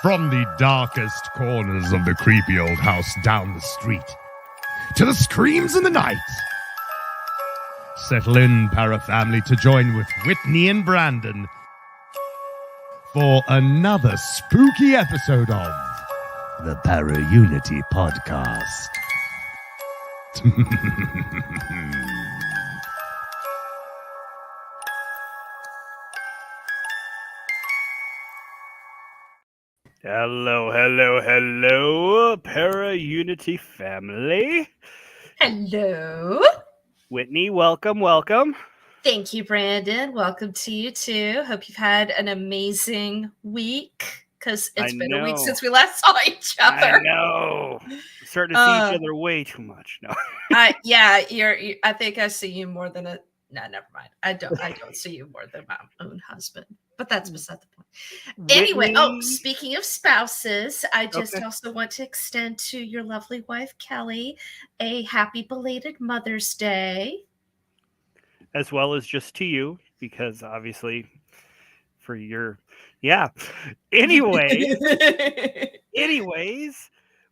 From the darkest corners of the creepy old house down the street to the screams in the night. Settle in, Parafamily, to join with Whitney and Brandon for another spooky episode of the Para-Unity Podcast. Hello, Para-Unity family. Hello. Whitney, welcome. Thank you, Brandon. Welcome to you too. Hope you've had an amazing week, because it's been a week since we last saw each other. I know. We're starting to see each other way too much. No. I think I see you more than no, never mind. I don't see you more than my own husband. But that's beside the point. Anyway, speaking of spouses, I just also want to extend to your lovely wife, Kelly, a happy belated Mother's Day. As well as just to you, because obviously for your, anyways,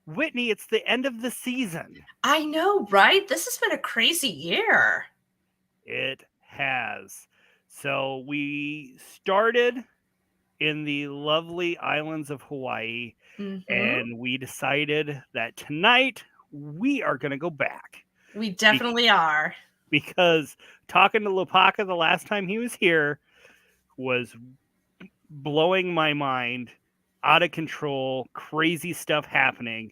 Whitney, it's the end of the season. I know, right? This has been a crazy year. It has. So we started in the lovely islands of Hawaii, and we decided that tonight we are going to go back. We definitely are. Because talking to Lopaka the last time he was here was blowing my mind, out of control, crazy stuff happening.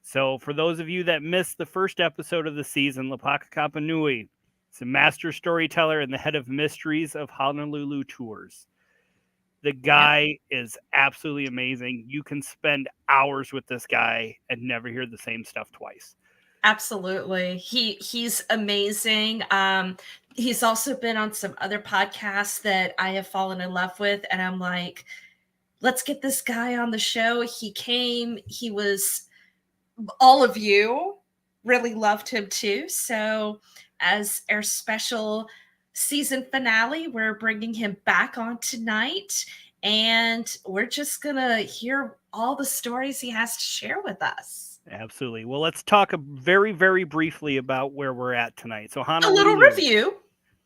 So for those of you that missed the first episode of the season, Lopaka Kapanui, he's a master storyteller and the head of Mysteries of Honolulu tours. The guy is absolutely amazing. You can spend hours with this guy and never hear the same stuff twice. Absolutely. He's amazing. He's also been on some other podcasts that I have fallen in love with. And I'm like, let's get this guy on the show. He came, all of you really loved him too. So as our special season finale, we're bringing him back on tonight, and we're just gonna hear all the stories he has to share with us. Absolutely. Well, let's talk very, very briefly about where we're at tonight. So Honolulu. A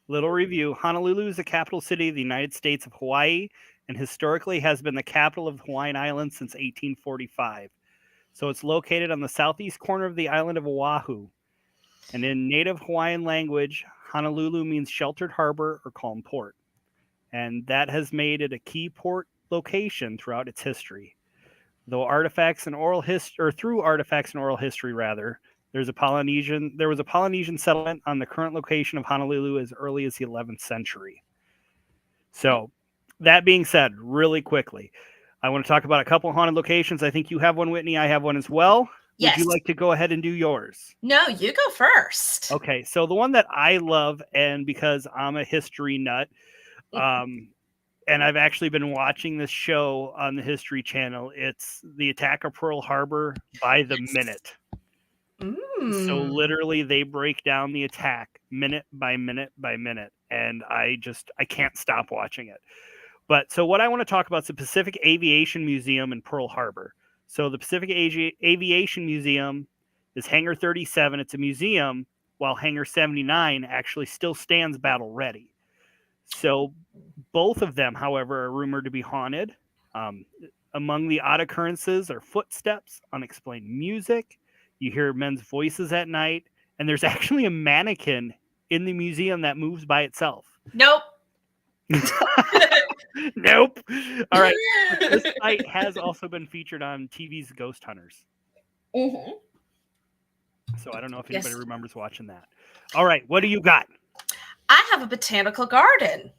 little review. Honolulu is the capital city of the United States of Hawaii, and historically has been the capital of the Hawaiian Islands since 1845. So it's located on the southeast corner of the island of Oahu. And in native Hawaiian language, Honolulu means sheltered harbor or calm port. And that has made it a key port location throughout its history. Though through artifacts and oral history, there was a Polynesian settlement on the current location of Honolulu as early as the 11th century. So that being said, really quickly, I want to talk about a couple of haunted locations. I think you have one, Whitney. I have one as well. Yes. Would you like to go ahead and do yours? No, you go first. Okay, so the one that I love, and because I'm a history nut, and I've actually been watching this show on the History Channel, it's the attack of Pearl Harbor by the minute. So literally they break down the attack minute by minute by minute, and I can't stop watching it. But so what I want to talk about is the Pacific Aviation Museum in Pearl Harbor. So the Pacific Aviation Museum is Hangar 37. It's a museum, while Hangar 79 actually still stands battle ready. So both of them, however, are rumored to be haunted. Among the odd occurrences are footsteps, unexplained music. You hear men's voices at night. And there's actually a mannequin in the museum that moves by itself. Nope. Nope. All right. This site has also been featured on TV's Ghost Hunters. So I don't know if anybody remembers watching that. All right. What do you got? I have a botanical garden.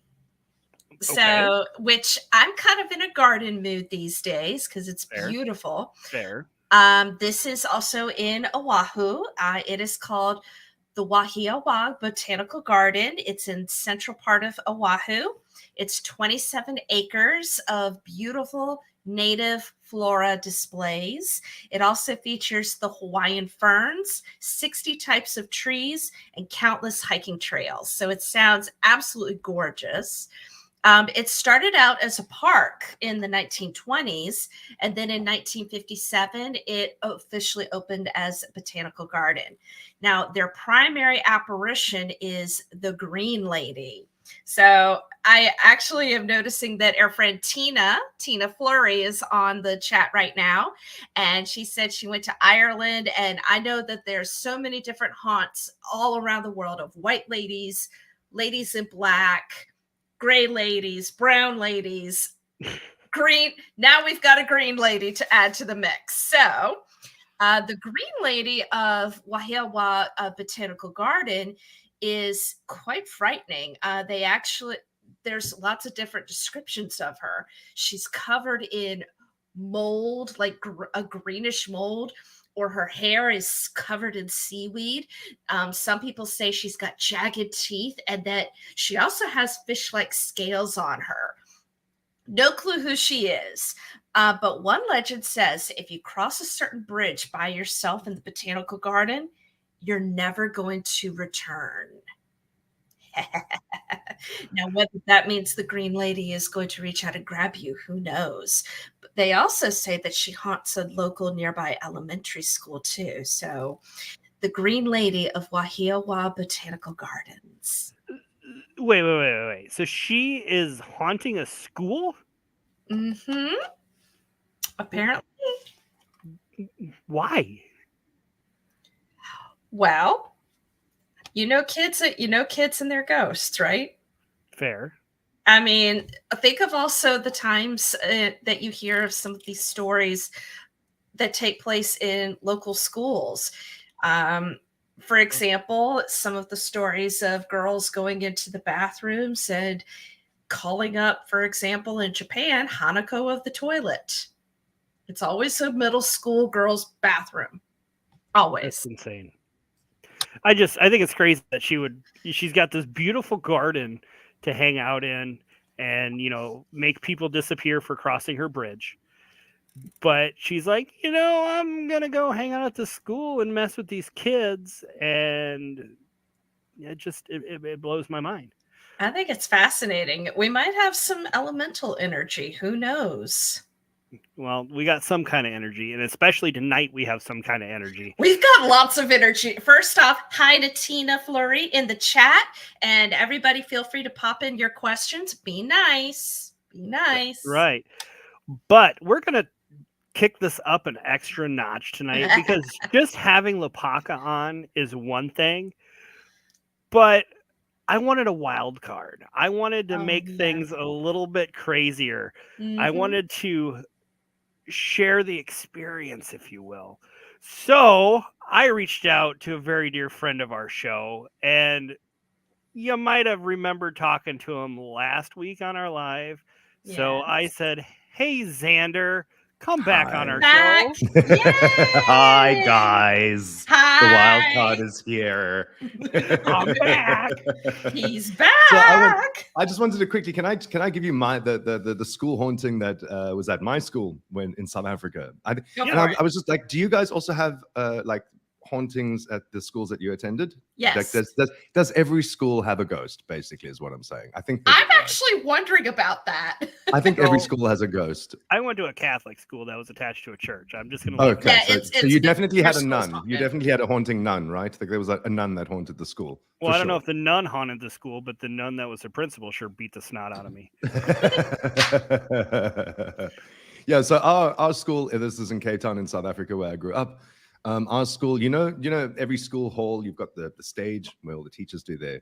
So, which I'm kind of in a garden mood these days because it's beautiful. Fair. This is also in Oahu. It is called the Wahiawa Botanical Garden. It's in central part of Oahu. It's 27 acres of beautiful native flora displays. It also features the Hawaiian ferns, 60 types of trees, and countless hiking trails. So it sounds absolutely gorgeous. It started out as a park in the 1920s, and then in 1957, it officially opened as a botanical garden. Now, their primary apparition is the Green Lady. So I actually am noticing that our friend Tina Fleury is on the chat right now. And she said she went to Ireland. And I know that there's so many different haunts all around the world of white ladies, ladies in black, gray ladies, brown ladies, green. Now we've got a green lady to add to the mix. So the Green Lady of Wahiawa Botanical Garden is quite frightening. There's lots of different descriptions of her. She's covered in mold, like a greenish mold, or her hair is covered in seaweed. Some people say she's got jagged teeth and that she also has fish-like scales on her. No clue who she is. But one legend says if you cross a certain bridge by yourself in the botanical garden, you're never going to return. Now, whether that means the Green Lady is going to reach out and grab you, who knows? But they also say that she haunts a local nearby elementary school, too. So the Green Lady of Wahiawa Botanical Gardens. Wait. So she is haunting a school? Mm-hmm. Apparently. Why? Well, kids and their ghosts, right? Fair. I mean, think of also the times that you hear of some of these stories that take place in local schools. For example, some of the stories of girls going into the bathrooms and calling up, for example, in Japan, Hanako of the toilet. It's always a middle school girl's bathroom. Always. That's insane. I think it's crazy that she's got this beautiful garden to hang out in and, make people disappear for crossing her bridge. But she's like, I'm going to go hang out at the school and mess with these kids. And it blows my mind. I think it's fascinating. We might have some elemental energy. Who knows? Well, we got some kind of energy, and especially tonight we have some kind of energy. We've got lots of energy. First off, hi to Tina Fleury in the chat, and everybody feel free to pop in your questions. Be nice. Be nice. Right. But we're going to kick this up an extra notch tonight because just having Lopaka on is one thing, but I wanted a wild card. I wanted to make things a little bit crazier. Mm-hmm. I wanted to share the experience, if you will. So I reached out to a very dear friend of our show, and you might have remembered talking to him last week on our live. Yes. So I said, hey, Xander, come back on our show. Hi, guys. Hi. The wild card is here. I'm back. He's back. So I just wanted to quickly, can I give you the school haunting that was at my school when in South Africa? I was just like, do you guys also have like hauntings at the schools that you attended? Yes. Like does every school have a ghost, basically, is what I'm saying. I think I'm actually wondering about that. I think every school has a ghost. I went to a Catholic school that was attached to a church. I'm just going to okay. Yeah, so you definitely had a nun. Haunted. You definitely had a haunting nun, right? Like there was a nun that haunted the school. Well, I don't know if the nun haunted the school, but the nun that was the principal sure beat the snot out of me. Yeah, so our school, this is in Cape Town in South Africa where I grew up. Our school, every school hall, you've got the stage where all the teachers do their,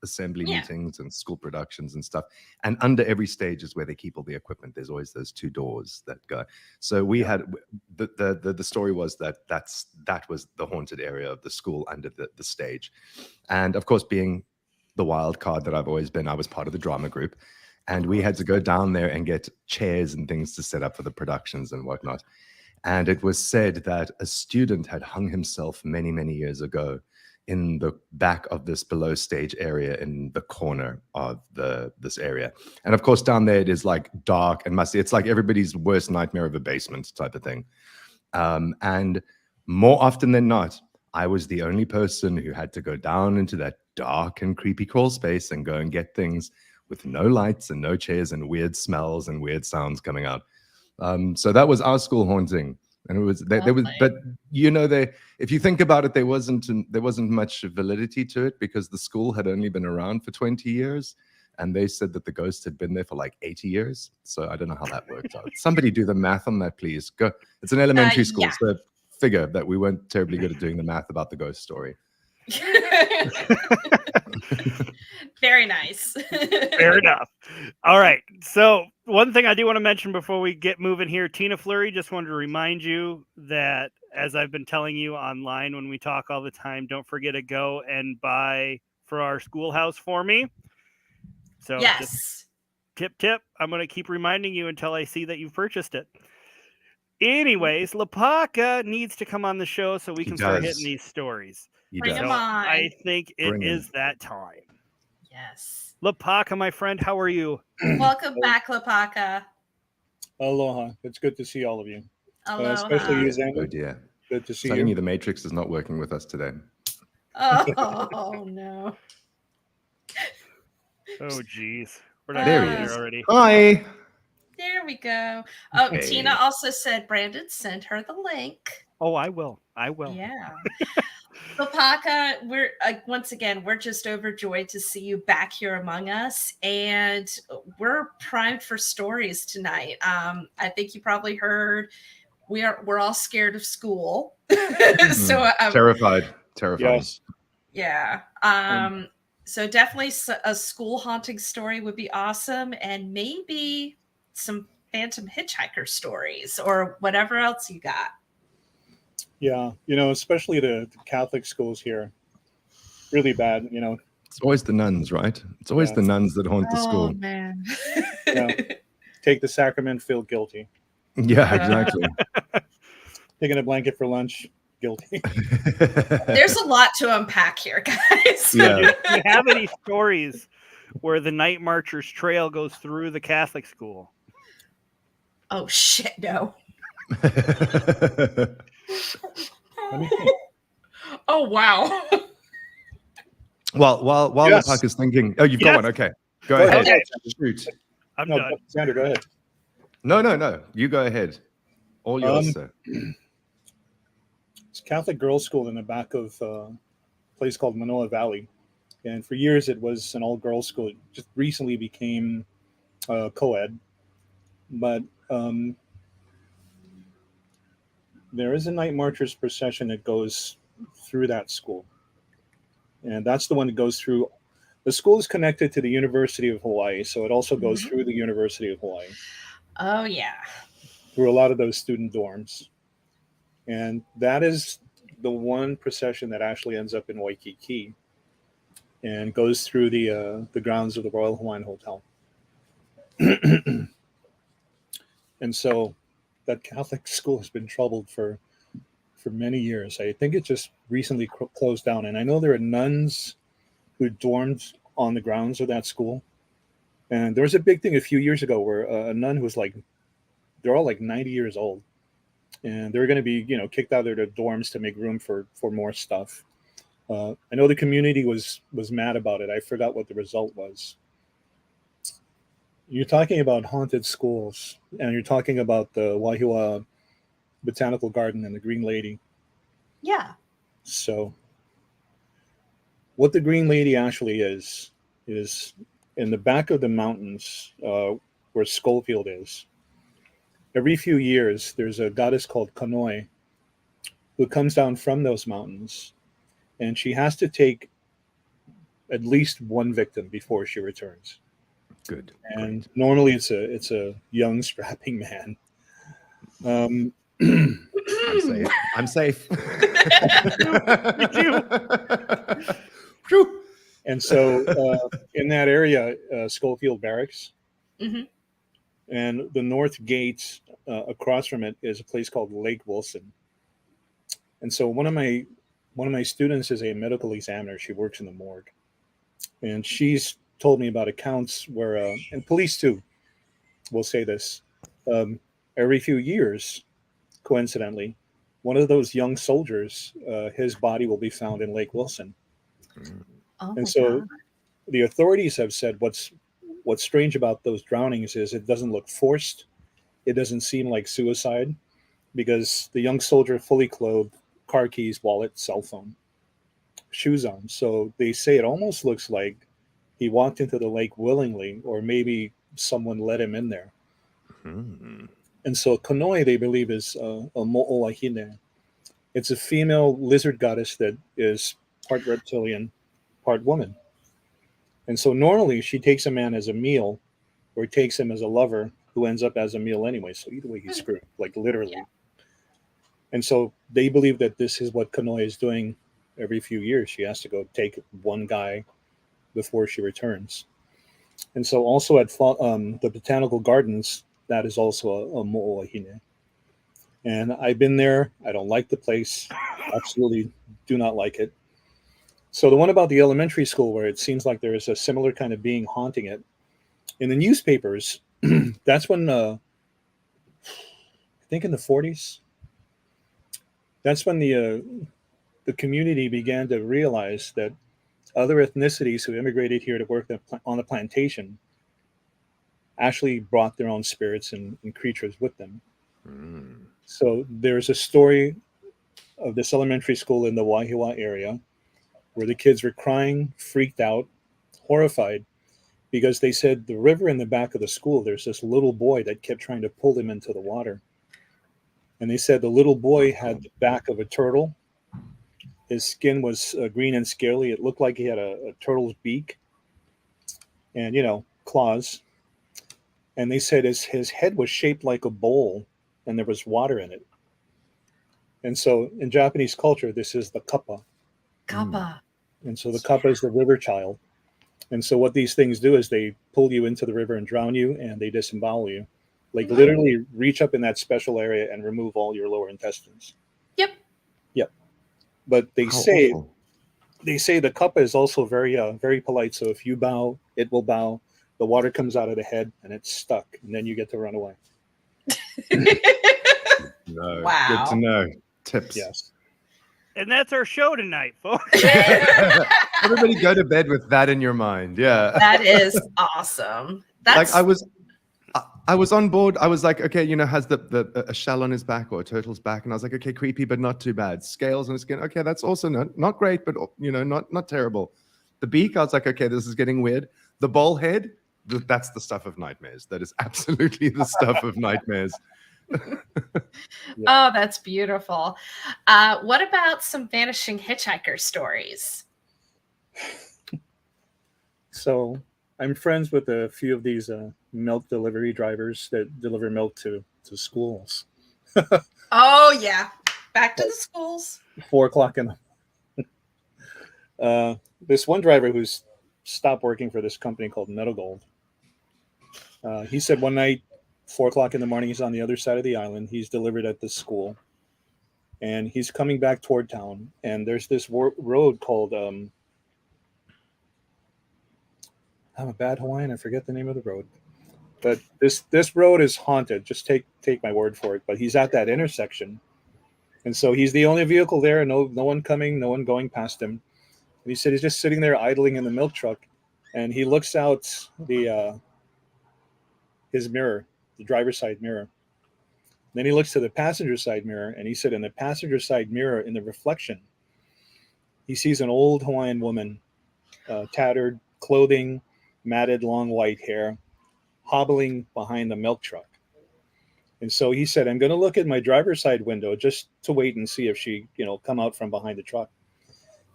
assembly meetings and school productions and stuff. And under every stage is where they keep all the equipment. There's always those two doors that go. So we had, the story was that was the haunted area of the school under the stage. And of course, being the wild card that I've always been, I was part of the drama group. And we had to go down there and get chairs and things to set up for the productions and whatnot. And it was said that a student had hung himself many, many years ago in the back of this below stage area in the corner of this area. And of course, down there it is like dark and musty. It's like everybody's worst nightmare of a basement type of thing. And more often than not, I was the only person who had to go down into that dark and creepy crawl space and go and get things with no lights and no chairs and weird smells and weird sounds coming out. So that was our school haunting. And it was there was, but if you think about it, there wasn't much validity to it because the school had only been around for 20 years. And they said that the ghost had been there for like 80 years. So I don't know how that worked out. Somebody do the math on that, please. Go. It's an elementary school, yeah. so figure that we weren't terribly good at doing the math about the ghost story. Very nice. Fair enough. All right. So one thing I do want to mention before we get moving here, Tina Fleury, just wanted to remind you that, as I've been telling you online when we talk all the time, don't forget to go and buy for our schoolhouse for me. So yes. Tip. I'm going to keep reminding you until I see that you've purchased it. Anyways, Lopaka needs to come on the show so we can start hitting these stories. Bring him on. I think it is that time. Yes. Lopaka, my friend, how are you? Welcome back, Lopaka. Aloha. It's good to see all of you. Aloha. Especially you, Xander. Oh dear. Good to see Telling you. you the Matrix is not working with us today. Oh, no. Oh, geez. There he is already. Hi. There we go. Oh, Hey. Tina also said Brandon sent her the link. Oh, I will. Yeah. Lopaka, we're once again, we're just overjoyed to see you back here among us, and we're primed for stories tonight. I think you probably heard we're all scared of school. So terrified. Yes. Yeah. So definitely a school haunting story would be awesome, and maybe some phantom hitchhiker stories or whatever else you got. Yeah, especially the Catholic schools here, really bad. It's always the nuns, right? It's always the nuns that haunt the school. Oh man. Take the sacrament, feel guilty. Yeah, exactly. Taking a blanket for lunch, guilty. There's a lot to unpack here, guys. Yeah. Do you have any stories where the Night Marchers trail goes through the Catholic school? Oh shit, no. Let me think. Oh wow. While Yes. Lopaka's thinking, oh, you've got one. Okay, go Go ahead. ahead. Shoot. I'm No, done. Xander, go ahead. No. You go ahead. All yours, sir. It's a Catholic girls' school in the back of a place called Manoa Valley. And for years, it was an all-girls school. It just recently became co-ed. But there is a Night Marchers procession that goes through that school. And that's the one that goes through. The school is connected to the University of Hawaii, so it also goes through the University of Hawaii, Oh yeah. through a lot of those student dorms. And that is the one procession that actually ends up in Waikiki and goes through the grounds of the Royal Hawaiian Hotel. And so that Catholic school has been troubled for many years. I think it just recently closed down. And I know there are nuns who dormed on the grounds of that school. And there was a big thing a few years ago where a nun who was they're all like 90 years old. And they were going to be, kicked out of their dorms to make room for more stuff. I know the community was mad about it. I forgot what the result was. You're talking about haunted schools, and you're talking about the Wahiawa Botanical Garden and the Green Lady. Yeah. So what the Green Lady actually is in the back of the mountains where Schofield is. Every few years, there's a goddess called Kanoi who comes down from those mountains, and she has to take at least one victim before she returns. Good. And normally it's a young strapping man. I'm safe. And so in that area, Schofield Barracks, and the north gate across from it is a place called Lake Wilson. And so one of my students is a medical examiner. She works in the morgue, and she's told me about accounts where, and police too, will say this, every few years, coincidentally, one of those young soldiers, his body will be found in Lake Wilson. Oh And so the authorities have said what's what's strange about those drownings is it doesn't look forced. It doesn't seem like suicide because the young soldier fully clothed, car keys, wallet, cell phone, shoes on. So they say it almost looks like he walked into the lake willingly, or maybe someone let him in there. And so Kanoi, they believe, is a mo'olahine. It's a female lizard goddess that is part reptilian, part woman. And so normally she takes a man as a meal or takes him as a lover who ends up as a meal anyway. So either way, he's screwed, like literally. Yeah. And so they believe that this is what Kanoi is doing every few years. She has to go take one guy before she returns. And so also at the botanical gardens, that is also a mo'olahine. And I've been there. I don't like the place. Absolutely do not like it. So the one about the elementary school where it seems like there is a similar kind of being haunting it. In the newspapers, that's when, I think in the 40s, that's when the community began to realize that other ethnicities who immigrated here to work on the plantation actually brought their own spirits and creatures with them. So there's a story of this elementary school in the Wahiawa area where the kids were crying, freaked out, horrified, because they said the river in the back of the school, there's this little boy that kept trying to pull them into the water. And they said the little boy had the back of a turtle. His skin was green and scaly. It looked like he had a turtle's beak and, claws. And they said his head was shaped like a bowl and there was water in it. And so in Japanese culture, this is the kappa. Kappa. And so the kappa is the river child. And so what these things do is they pull you into the river and drown you, and they disembowel you. Like literally reach up in that special area and remove all your lower intestines. Yep. But they say the kappa is also very very polite. So if you bow, it will bow. The water comes out of the head and it's stuck, and then you get to run away. No. Wow. Good to know. Tips. Yes. And that's our show tonight, folks. Everybody go to bed with that in your mind. Yeah. That is awesome. That's Like I was on board. I was like, okay, has a shell on his back or a turtle's back, and I was like, okay, creepy, but not too bad. Scales on his skin, okay, that's also not great, but not terrible. The beak, I was like, okay, this is getting weird. The bowl head, that's the stuff of nightmares. That is absolutely the stuff of nightmares. Oh, that's beautiful. What about some vanishing hitchhiker stories? So I'm friends with a few of these milk delivery drivers that deliver milk to schools. Oh yeah, back to the schools. 4:00 in the this one driver who's stopped working for this company called Metal Gold. He said one night, 4:00 in the morning, he's on the other side of the island. He's delivered at this school, and he's coming back toward town. And there's this road called I'm a bad Hawaiian. I forget the name of the road, but this road is haunted. Just take my word for it. But he's at that intersection, and so he's the only vehicle there. No one coming, no one going past him. And he said he's just sitting there idling in the milk truck, and he looks out his mirror, the driver's side mirror. Then he looks to the passenger side mirror, and he said in the passenger side mirror, in the reflection, he sees an old Hawaiian woman, tattered clothing, matted long white hair, hobbling behind the milk truck. And so he said, I'm going to look at my driver's side window just to wait and see if she, come out from behind the truck.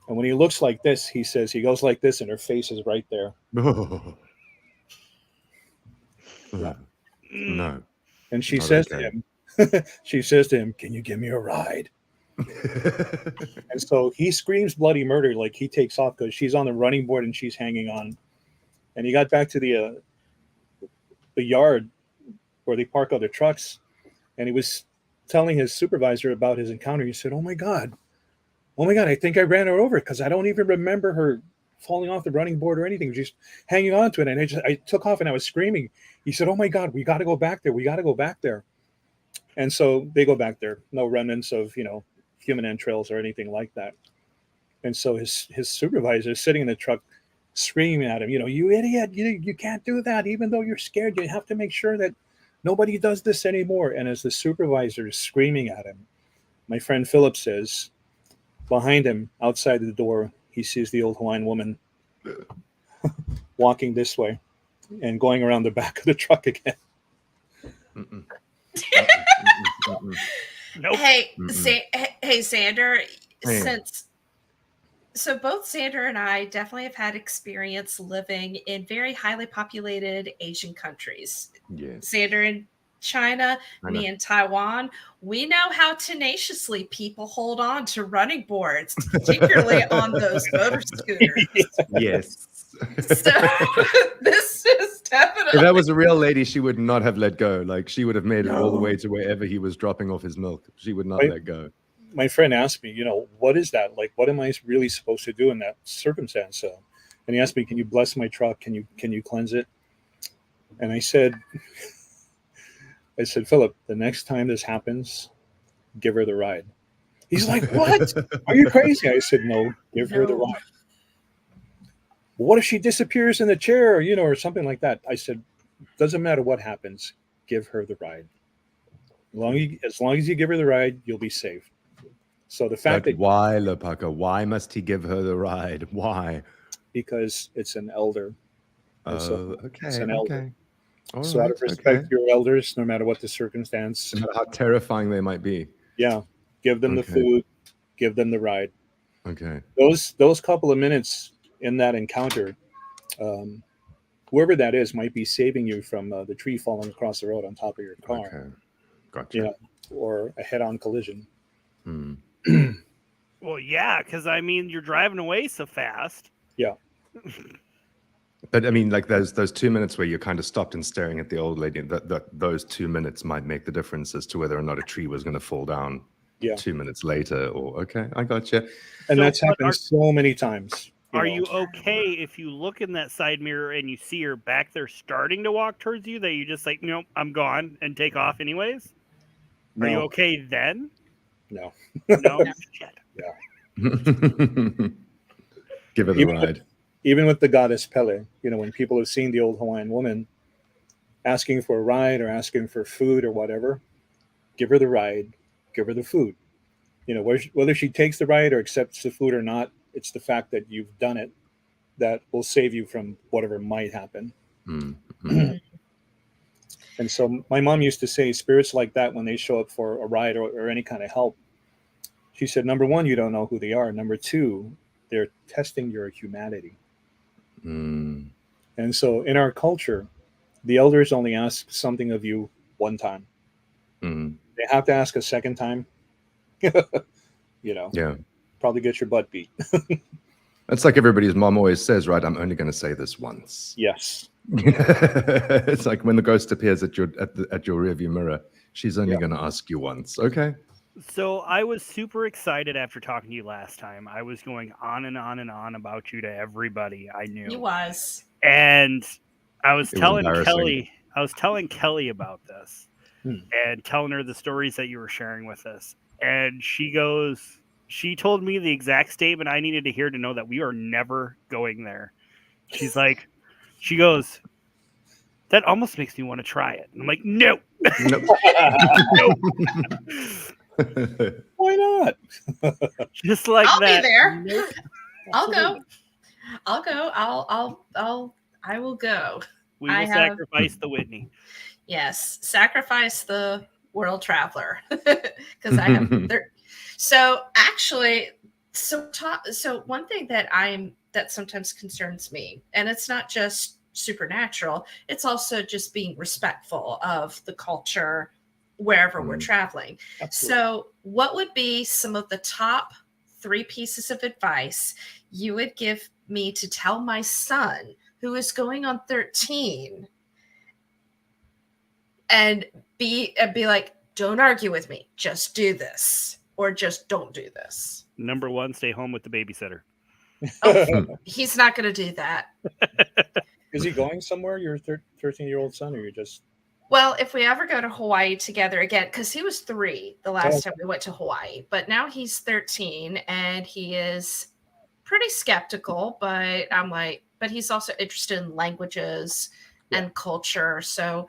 And when he looks like this, he says, he goes like this, and her face is right there. Yeah. No. And she Not says okay. to him, can you give me a ride? And so he screams bloody murder, like he takes off because she's on the running board and she's hanging on. And he got back to the yard where they park other trucks, and he was telling his supervisor about his encounter. He said, oh my God, I think I ran her over because I don't even remember her falling off the running board or anything. She's hanging on to it. And I took off and I was screaming. He said, oh my God, we got to go back there. We got to go back there. And so they go back there. No remnants of, human entrails or anything like that. And so his supervisor is sitting in the truck screaming at him, you idiot, you can't do that. Even though you're scared, you have to make sure that nobody does this anymore. And as the supervisor is screaming at him, my friend Philip says, behind him, outside the door, he sees the old Hawaiian woman walking this way and going around the back of the truck again. Mm-mm. Nope. Hey, Mm-mm. hey, Xander. Hey. So both Xander and I definitely have had experience living in very highly populated Asian countries. Yes. Xander in China, I know. me in Taiwan. We know how tenaciously people hold on to running boards, particularly on those motor scooters. Yes. So this is definitely. If that was a real lady, she would not have let go. Like, she would have made it all the No. way to wherever he was dropping off his milk. She would not Right. let go. My friend asked me, what is that? Like, what am I really supposed to do in that circumstance? And he asked me, can you bless my truck? Can you cleanse it? And I said, Philip, the next time this happens, give her the ride. He's like, what? Are you crazy? I said, no, give her the No. ride. What if she disappears in the chair, or something like that? I said, doesn't matter what happens, give her the ride. As long as you give her the ride, you'll be safe. So the fact But why, Lopaka? Why must he give her the ride? Why? because it's an elder. Oh, So okay. it's an elder. Okay. All So out right, of respect okay. for your elders, no matter what the circumstance, No matter how terrifying they might be. yeah, give them the Okay. food, give them the ride. Okay. Those couple of minutes in that encounter, whoever that is might be saving you from the tree falling across the road on top of your car, Okay. Gotcha. or a head-on collision. Hmm. Well, yeah, because I mean, you're driving away so fast. Yeah. But I mean, like those 2 minutes where you're kind of stopped and staring at the old lady, those 2 minutes might make the difference as to whether or not a tree was going to fall down Yeah. 2 minutes later. Or okay, I gotcha. And So, that's but happened so many times. Are you okay if you look in that side mirror and you see her back there starting to walk towards you, that you just like, nope, I'm gone, and take off anyways? No, Are you okay then? no. No? Shit. Give her the ride. Even with the goddess Pele, when people have seen the old Hawaiian woman asking for a ride or asking for food or whatever, give her the ride, give her the food. Whether she takes the ride or accepts the food or not, it's the fact that you've done it that will save you from whatever might happen. Mm-hmm. And so my mom used to say, spirits like that, when they show up for a ride or any kind of help, she said, number one, you don't know who they are. Number two, they're testing your humanity. Mm. And so in our culture, the elders only ask something of you one time. Mm. They have to ask a second time, Yeah. probably get your butt beat. That's like everybody's mom always says, right? I'm only going to say this once. Yes. It's like when the ghost appears at your rearview mirror, she's only going to ask you once. Okay. So I was super excited after talking to you last time. I was going on and on and on about you to everybody I knew. He was. And I was It was telling embarrassing. Kelly about this and telling her the stories that you were sharing with us. And she told me the exact statement I needed to hear to know that we are never going there. She goes, that almost makes me want to try it. And I'm like, no. Nope. Why not? Just like I'll that. be there. Nope. I'll go. I will go. We will sacrifice the Whitney. Yes, sacrifice the world traveler because I have. So actually, so one thing that sometimes concerns me, and it's not just supernatural, it's also just being respectful of the culture wherever we're traveling. Absolutely. So what would be some of the top 3 pieces of advice you would give me to tell my son, who is going on 13, and be like, don't argue with me, just do this, or just don't do this? Number 1, stay home with the babysitter. Oh, he's not going to do that. Is he going somewhere, your 13-year-old son, or you're just... Well, if we ever go to Hawaii together again, because he was 3 the last time we went to Hawaii, but now he's 13 and he is pretty skeptical, but I'm like, but he's also interested in languages and culture. So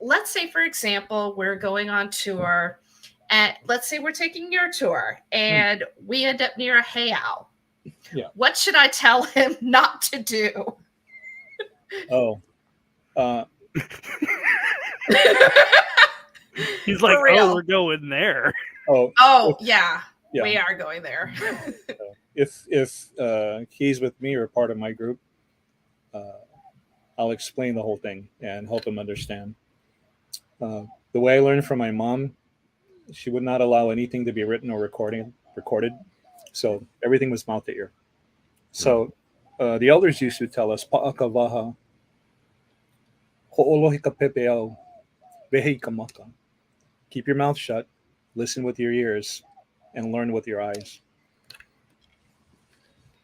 let's say, for example, we're going on tour, and let's say we're taking your tour, and we end up near a heiau. Yeah. What should I tell him not to do? Oh. He's like, For real. oh, we're going there. Oh, yeah. Yeah. We are going there. If he's with me or part of my group, I'll explain the whole thing and help him understand. The way I learned from my mom, she would not allow anything to be written or recorded. So everything was mouth to ear. So the elders used to tell us, "Pa'akavaha, ho'olohi ka pepeau, vehi ka maka." Keep your mouth shut, listen with your ears, and learn with your eyes.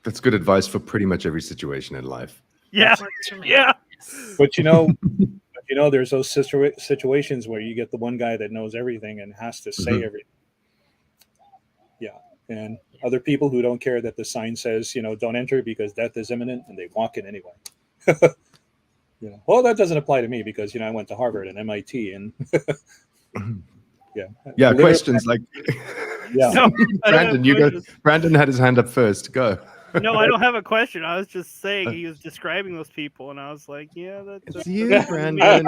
That's good advice for pretty much every situation in life. Yeah. Yeah. But there's those situations where you get the one guy that knows everything and has to say everything. Yeah. And other people who don't care that the sign says, don't enter because death is imminent, and they walk in anyway. Well, that doesn't apply to me because, I went to Harvard and MIT and Yeah. Questions like, No, Brandon, you go. Brandon had his hand up first. Go. No, I don't have a question. I was just saying he was describing those people, and I was like, yeah, It's you, Brandon.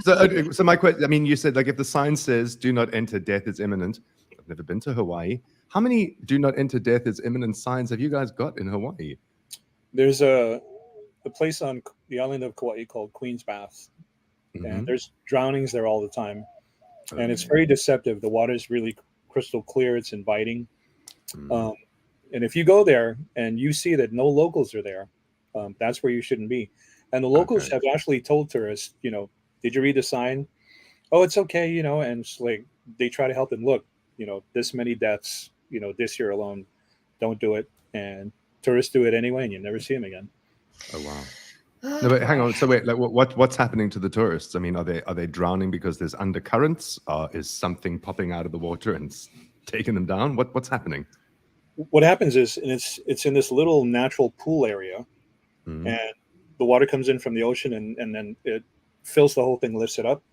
So my question, I mean, you said, like, if the sign says "Do not enter, death is imminent." I've never been to Hawaii. How many "Do not enter, death is imminent" signs have you guys got in Hawaii? There's a place on the island of Kauai called Queen's Bath, and there's drownings there all the time, and it's very deceptive. The water's really crystal clear. It's inviting. And if you go there and you see that no locals are there, that's where you shouldn't be. And the locals have actually told tourists, did you read the sign? Oh, it's okay, and it's like they try to help them. Look, this many deaths, this year alone, don't do it. And tourists do it anyway, and you never see them again. Oh wow. No, but hang on. So wait, like what's happening to the tourists? I mean, are they drowning because there's undercurrents? Is something popping out of the water and taking them down? What's happening? What happens is, and it's in this little natural pool area, and the water comes in from the ocean, and then it fills the whole thing, lifts it up,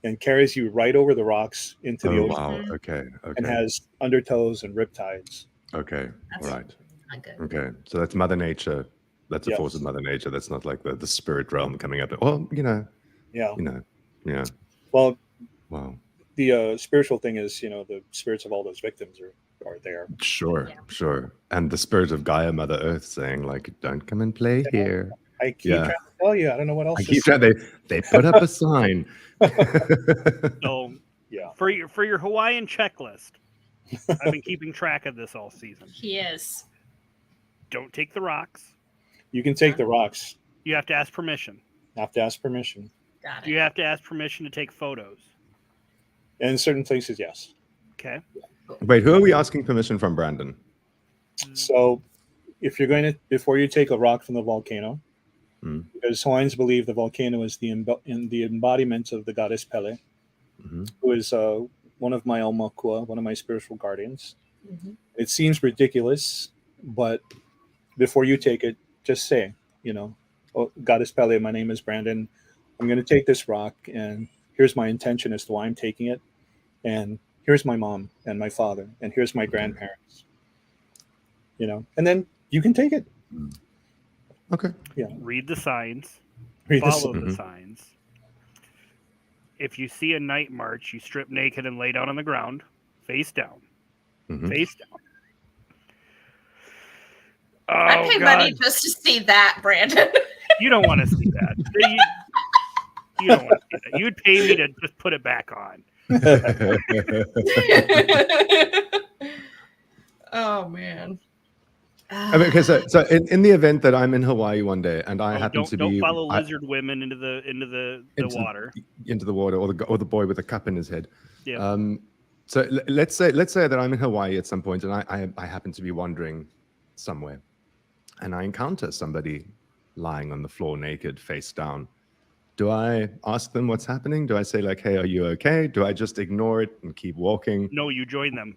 and carries you right over the rocks into the ocean. Wow. Okay. And has undertows and riptides. Okay. All right. Not good. Okay. So that's Mother Nature. That's a force of Mother Nature. That's not like the spirit realm coming up. Well, Yeah. Yeah. Well, Wow. The spiritual thing is, the spirits of all those victims are there. Sure. And the spirit of Gaia, Mother Earth, saying like, "Don't come and play here." I keep trying to tell you. I don't know what else. They put up a sign. So Yeah. for your Hawaiian checklist, I've been keeping track of this all season. He is. Don't take the rocks. You can take the rocks. You have to ask permission. Have to ask permission. Got it. You have to ask permission to take photos. And in certain places, yes. Okay. Wait, who are we asking permission from, Brandon? So if you're before you take a rock from the volcano, because Hawaiians believe the volcano is the embodiment of the goddess Pele, who is one of my aumakua, one of my spiritual guardians. It seems ridiculous, but before you take it, just say, "Oh, Goddess Pele, my name is Brandon. I'm going to take this rock, and here's my intention as to why I'm taking it. And here's my mom and my father, and here's my grandparents." And then you can take it. Okay. Yeah. Read the signs. Read the Follow the signs. If you see a night march, you strip naked and lay down on the ground, face down. Face down. Oh, I pay money just to see that, Brandon. You don't want to see that. You don't want to see that. You'd pay me to just put it back on. Oh man. I mean, okay, so in the event that I'm in Hawaii one day and I happen to be, don't follow lizard women into the water, into the water, or the boy with a cup in his head. Yeah. So let's say that I'm in Hawaii at some point and I happen to be wandering somewhere, and I encounter somebody lying on the floor naked, face down. Do I ask them what's happening? Do I say like, "Hey, are you okay?" Do I just ignore it and keep walking? No, you join them.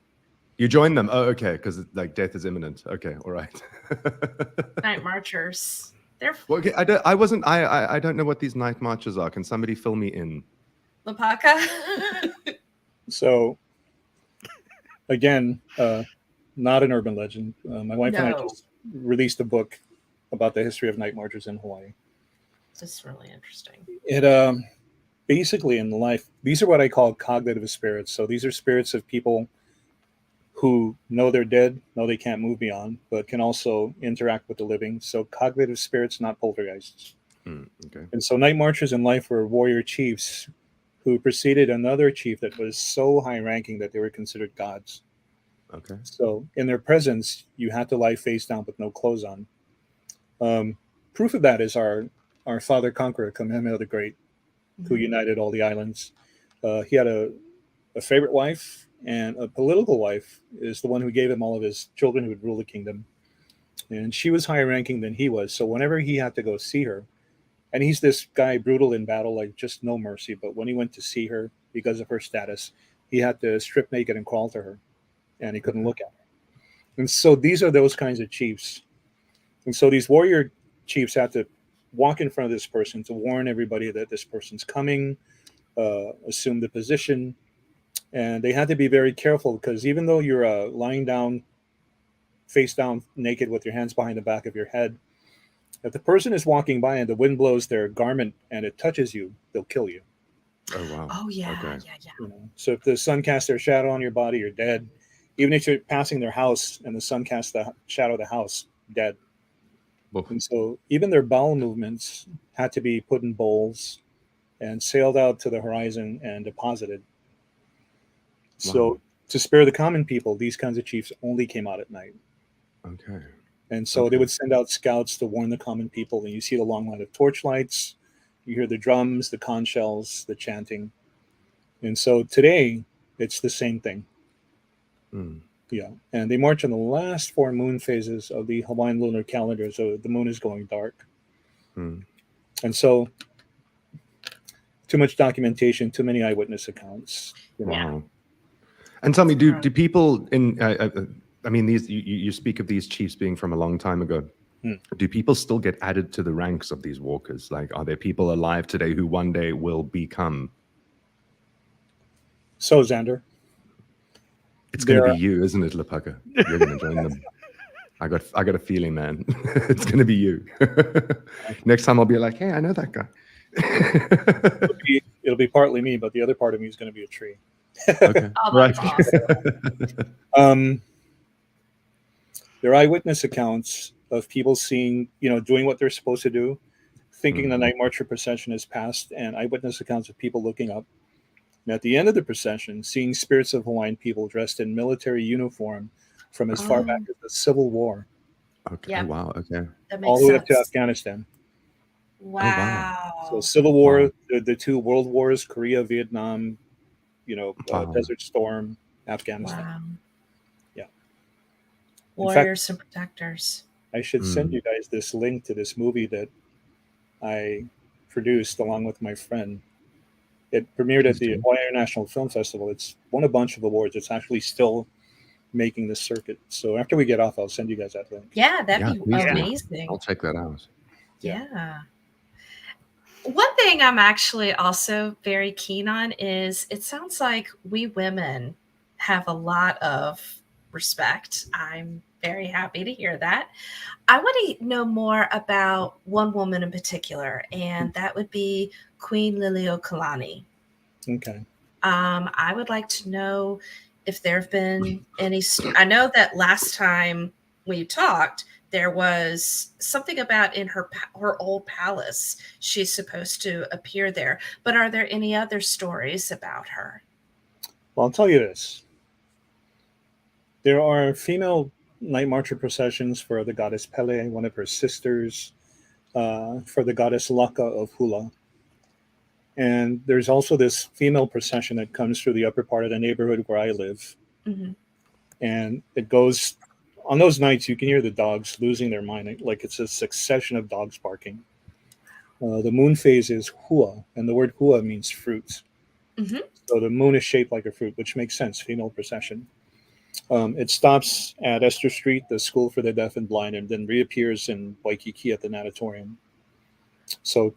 You join them. Oh, okay, because like death is imminent. Okay, all right. Night marchers. They're Well, okay, I don't know what these night marches are. Can somebody fill me in? Lopaka. So again, not an urban legend. My wife and I No. just released a book about the history of night marchers in Hawaii. That's really interesting. It basically in life, these are what I call cognitive spirits. So these are spirits of people who know they're dead, know they can't move beyond, but can also interact with the living. So cognitive spirits, not poltergeists. Okay. And so night marchers in life were warrior chiefs who preceded another chief that was so high ranking that they were considered gods. Okay. So in their presence, you had to lie face down with no clothes on. Proof of that is our father conqueror, Kamehameha the Great, who united all the islands. He had a favorite wife, and a political wife is the one who gave him all of his children who would rule the kingdom. And she was higher ranking than he was. So whenever he had to go see her, and he's this guy brutal in battle, like just no mercy. But when he went to see her, because of her status, he had to strip naked and crawl to her, and he couldn't look at her. And so these are those kinds of chiefs. And so these warrior chiefs have to walk in front of this person to warn everybody that this person's coming, assume the position. And they had to be very careful because even though you're lying down, face down, naked with your hands behind the back of your head, if the person is walking by and the wind blows their garment and it touches you, they'll kill you. Oh, wow. Oh yeah, Okay. yeah. You know? So if the sun casts their shadow on your body, you're dead. Even if you're passing their house and the sun casts the shadow of the house, dead. Oof. And so even their bowel movements had to be put in bowls and sailed out to the horizon and deposited. So Wow. to spare the common people, these kinds of chiefs only came out at night. Okay. And so Okay. they would send out scouts to warn the common people. And you see the long line of torchlights, you hear the drums, the conch shells, the chanting. And so today, it's the same thing. Mm. Yeah. And they march on the last 4 moon phases of the Hawaiian lunar calendar. So the moon is going dark. Mm. And so too much documentation, too many eyewitness accounts. You know. Wow. And tell me, do people in? I mean, these you speak of these chiefs being from a long time ago. Do people still get added to the ranks of these walkers? Like, are there people alive today who one day will become? So Xander, It's going to be you, isn't it, Lopaka? You're going to join them. I got a feeling, man. It's going to be you. Next time I'll be like, hey, I know that guy. it'll be partly me, but the other part of me is going to be a tree. Okay. Oh, Right. that's awesome. There are eyewitness accounts of people seeing, doing what they're supposed to do, thinking the night marcher procession has passed, and eyewitness accounts of people looking up. And at the end of the procession, seeing spirits of Hawaiian people dressed in military uniform from as far back as the Civil War, Okay. Yeah. Oh, wow. Okay. That all makes the way up to sense. Afghanistan. Wow. So Civil War, the 2 world wars, Korea, Vietnam, Wow. Desert Storm, Afghanistan. Wow. Yeah. Warriors and protectors. I should send you guys this link to this movie that I produced along with my friend. It premiered at the Hawaii International Film Festival. It's won a bunch of awards. It's actually still making the circuit. So after we get off, I'll send you guys that link. Yeah, that'd be please do. amazing. I'll check that out. Yeah. One thing I'm actually also very keen on is it sounds like we women have a lot of respect. I'm very happy to hear that. I want to know more about one woman in particular, and that would be Queen Liliuokalani. Okay. I would like to know if there have been any. I know that last time we talked, there was something about in her old palace. She's supposed to appear there. But are there any other stories about her? Well, I'll tell you this. There are female night marcher processions for the goddess Pele, one of her sisters, for the goddess Laka of Hula. And there's also this female procession that comes through the upper part of the neighborhood where I live. Mm-hmm. And it goes, on those nights, you can hear the dogs losing their mind, like it's a succession of dogs barking. The moon phase is hua, and the word hua means fruit. Mm-hmm. So the moon is shaped like a fruit, which makes sense, female procession. It stops at Esther Street, the School for the Deaf and Blind, and then reappears in Waikiki at the natatorium. So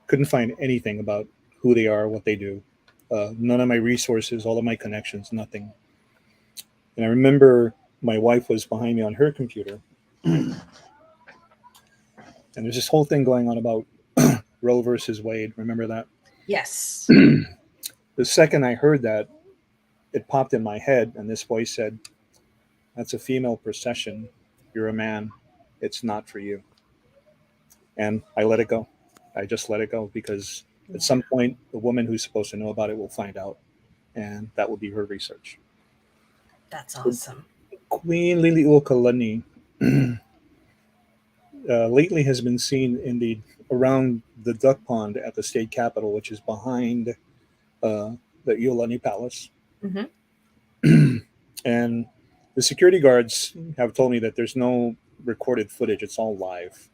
couldn't find anything about who they are, what they do. None of my resources, all of my connections, nothing. And I remember my wife was behind me on her computer. And there's this whole thing going on about Roe versus Wade. Remember that? Yes. The second I heard that, it popped in my head, and this voice said, "That's a female procession. You're a man. It's not for you." And I let it go. I just let it go because at some point, the woman who's supposed to know about it will find out, and that will be her research. That's awesome. Queen Liliuokalani lately has been seen around the duck pond at the state capitol, which is behind the Iolani Palace. Mm-hmm. And the security guards have told me that there's no recorded footage; it's all live.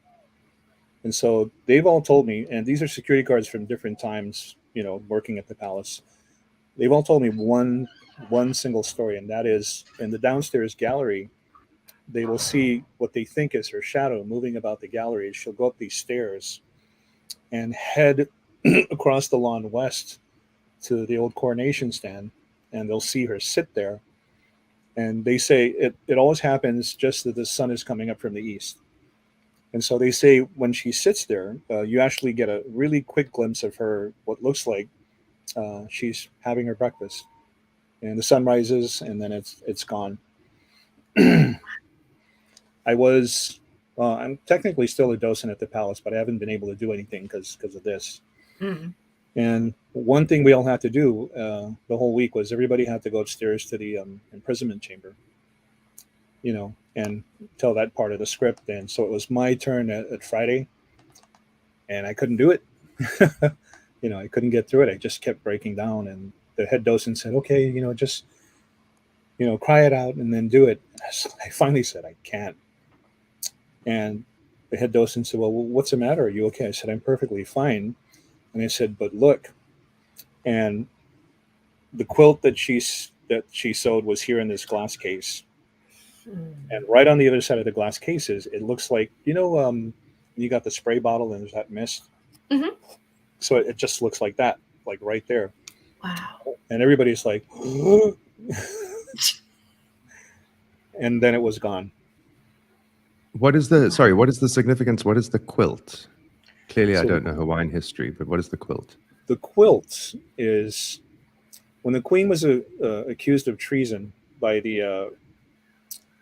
And so they've all told me, and these are security guards from different times, working at the palace. They've all told me one single story, and that is in the downstairs gallery, they will see what they think is her shadow moving about the gallery. She'll go up these stairs and head across the lawn west to the old coronation stand, and they'll see her sit there. And they say it always happens just as the sun is coming up from the east. And so they say when she sits there, you actually get a really quick glimpse of her, what looks like she's having her breakfast. And the sun rises, and then it's gone. I'm technically still a docent at the palace, but I haven't been able to do anything because of this. Mm-hmm. And one thing we all had to do the whole week was everybody had to go upstairs to the imprisonment chamber, and tell that part of the script. And so it was my turn at Friday, and I couldn't do it. I couldn't get through it. I just kept breaking down, and the head docent said, "Okay, just cry it out and then do it." So I finally said, "I can't." And the head docent said, "Well, what's the matter? Are you okay?" I said, "I'm perfectly fine." And I said, "But look," and the quilt that she sewed was here in this glass case. And right on the other side of the glass cases, it looks like, you got the spray bottle and there's that mist. Mm-hmm. So it just looks like that, like right there. Wow. And everybody's like, and then it was gone. What is the significance? What is the quilt? Clearly, I So- don't know Hawaiian history, but what is the quilt? The quilt is when the queen was accused of treason by the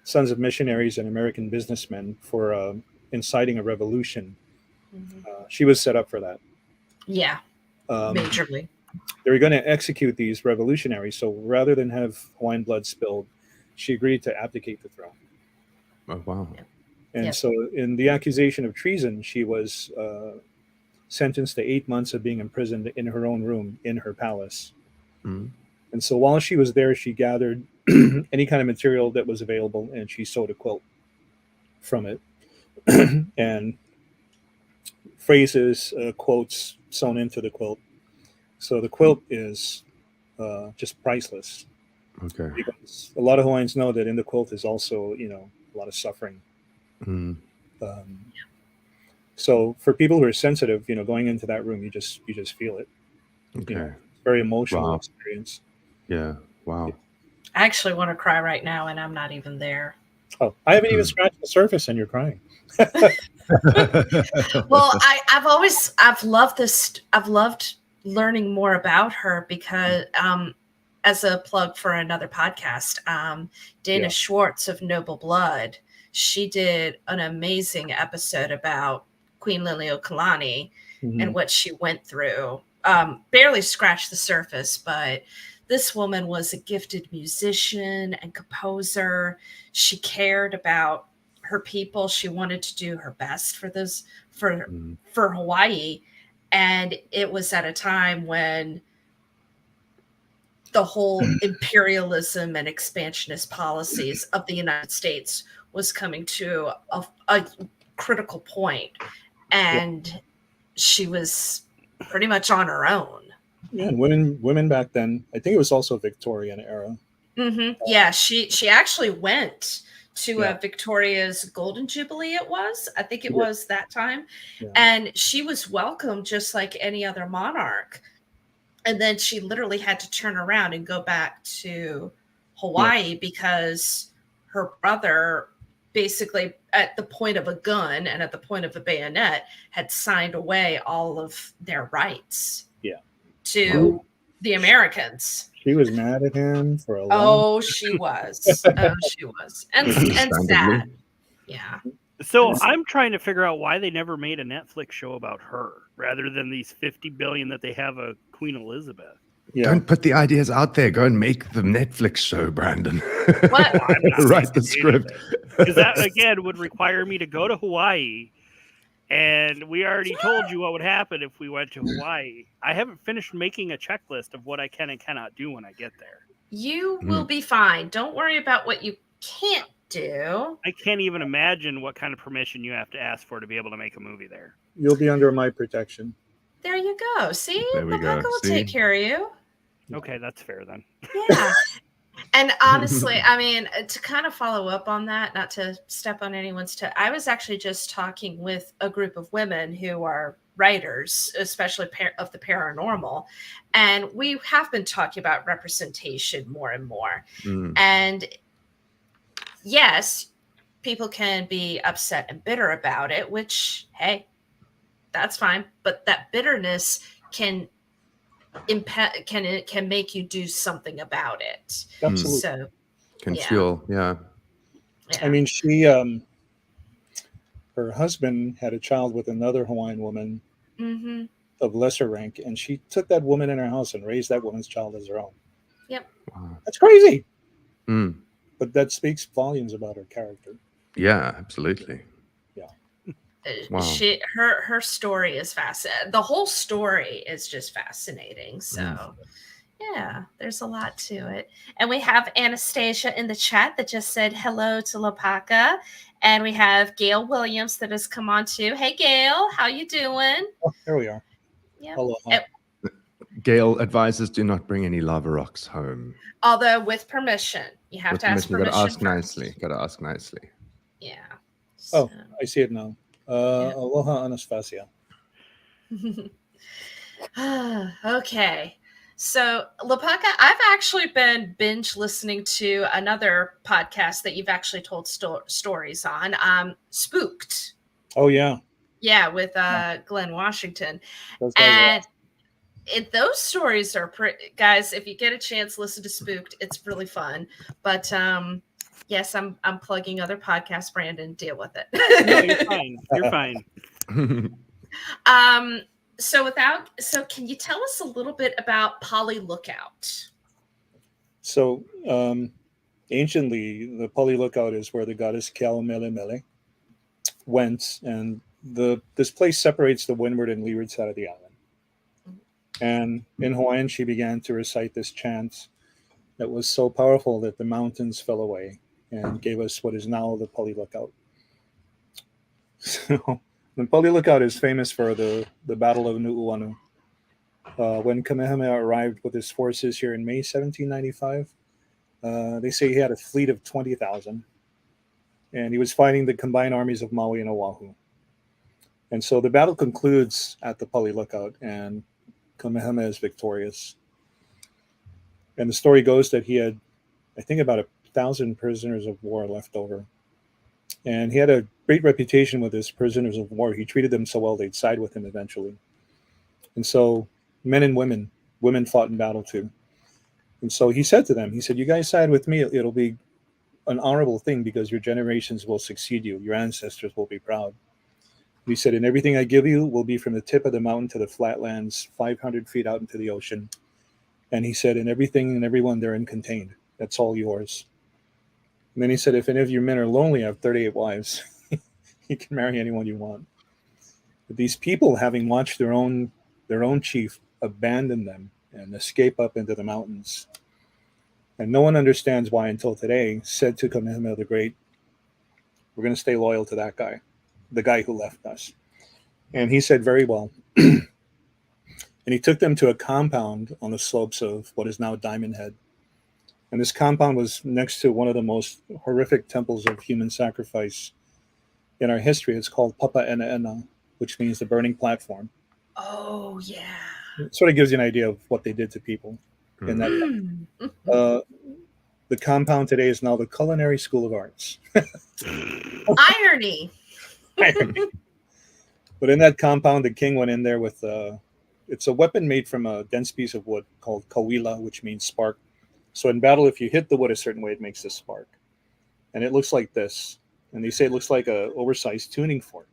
Sons of Missionaries and American businessmen for inciting a revolution. Mm-hmm. She was set up for that. Yeah, majorly. They were going to execute these revolutionaries. So rather than have Hawaiian blood spilled, she agreed to abdicate the throne. Oh, wow. And Yep. so in the accusation of treason, she was sentenced to 8 months of being imprisoned in her own room in her palace. Mm. And so while she was there, she gathered any kind of material that was available, and she sewed a quilt from it. And phrases, quotes sewn into the quilt. So the quilt is just priceless. Okay. Because a lot of Hawaiians know that in the quilt is also, a lot of suffering. Mm. So for people who are sensitive, going into that room, you just feel it. Okay. It's a very emotional Wow. experience. Yeah. Wow. I actually want to cry right now, and I'm not even there. Oh, I haven't even scratched the surface, and you're crying. Well, I've loved this. I've loved learning more about her because, as a plug for another podcast, Dana Yeah. Schwartz of Noble Blood, she did an amazing episode about Queen Liliuokalani and what she went through. Barely scratched the surface, but this woman was a gifted musician and composer. She cared about her people. She wanted to do her best for Hawaii. And it was at a time when the whole imperialism and expansionist policies of the United States was coming to a critical point. And she was pretty much on her own. Yeah, and women back then, I think it was also Victorian era. Yeah, she actually went to Victoria's Golden Jubilee. I think it was that time, and she was welcomed just like any other monarch. And then she literally had to turn around and go back to Hawaii because her brother, basically at the point of a gun and at the point of a bayonet, had signed away all of their rights to the Americans. She was mad at him for a long Oh, she was. Oh, she was. And sad. Yeah. So I'm trying to figure out why they never made a Netflix show about her rather than these 50 billion that they have of Queen Elizabeth. Yeah. Don't put the ideas out there. Go and make the Netflix show, Brandon. What? Write the script. Because that, again, would require me to go to Hawaii. And we already told you what would happen if we went to Hawaii. I haven't finished making a checklist of what I can and cannot do when I get there. You will be fine. Don't worry about what you can't do. I can't even imagine what kind of permission you have to ask for to be able to make a movie there. You'll be under my protection. There you go. See? There we go. Lopaka will take care of you. Okay, that's fair then. Yeah. And honestly, I mean, to kind of follow up on that, not to step on anyone's toe, I was actually just talking with a group of women who are writers, especially of the paranormal. And we have been talking about representation more and more. And yes, people can be upset and bitter about it, which, hey, that's fine. But that bitterness can make you do something about it. Absolutely. So can fuel, yeah. I mean, she her husband had a child with another Hawaiian woman of lesser rank, and she took that woman in her house and raised that woman's child as her own. Yep. Wow. That's crazy. But that speaks volumes about her character. Yeah, absolutely. Wow. Her story is fascinating. The whole story is just fascinating. So yeah, there's a lot to it. And we have Anastasia in the chat that just said hello to Lopaka. And we have Gail Williams that has come on too. Hey Gail, how you doing? Oh, there we are. Yeah. Hello. Gail advises do not bring any lava rocks home. Although with permission. You have to ask permission. Gotta ask nicely. Gotta ask nicely. Yeah. So. Oh, I see it now. Aloha, Anastasia. Okay. So, Lopaka, I've actually been binge listening to another podcast that you've actually told stories on, Spooked. Oh, yeah. Yeah, with Glenn Washington. And those stories are pretty, guys, if you get a chance, listen to Spooked. It's really fun. But yes, I'm plugging other podcasts, Brandon. Deal with it. No, you're fine. You're fine. So can you tell us a little bit about Pali Lookout? So anciently, the Pali Lookout is where the goddess Keaomelemele went, and this place separates the windward and leeward side of the island. And in Hawaiian, she began to recite this chant that was so powerful that the mountains fell away and gave us what is now the Pali Lookout. So the Pali Lookout is famous for the Battle of Nu'uanu. When Kamehameha arrived with his forces here in May 1795, they say he had a fleet of 20,000, and he was fighting the combined armies of Maui and Oahu. And so the battle concludes at the Pali Lookout, and Kamehameha is victorious. And the story goes that he had, I think, about 1,000 prisoners of war left over. And he had a great reputation with his prisoners of war. He treated them so well, they'd side with him eventually. And so men and women fought in battle too. And so he said to them, he said, you guys side with me, it'll be an honorable thing because your generations will succeed you. Your ancestors will be proud. He said, and everything I give you will be from the tip of the mountain to the flatlands, 500 feet out into the ocean. And he said, and everything and everyone therein contained. That's all yours. And then he said, if any of you men are lonely, I have 38 wives. You can marry anyone you want. But these people, having watched their own chief abandon them and escape up into the mountains, and no one understands why until today, said to Kamehameha the Great, we're going to stay loyal to that guy, the guy who left us. And he said, very well. And he took them to a compound on the slopes of what is now Diamond Head. And this compound was next to one of the most horrific temples of human sacrifice in our history. It's called Papa Ena Ena, which means the burning platform. Oh, yeah. It sort of gives you an idea of what they did to people in that. The compound today is now the Culinary School of Arts. Irony. But in that compound, the king went in there with it's a weapon made from a dense piece of wood called kawila, which means spark. So in battle, if you hit the wood a certain way, it makes this spark. And it looks like this. And they say it looks like an oversized tuning fork.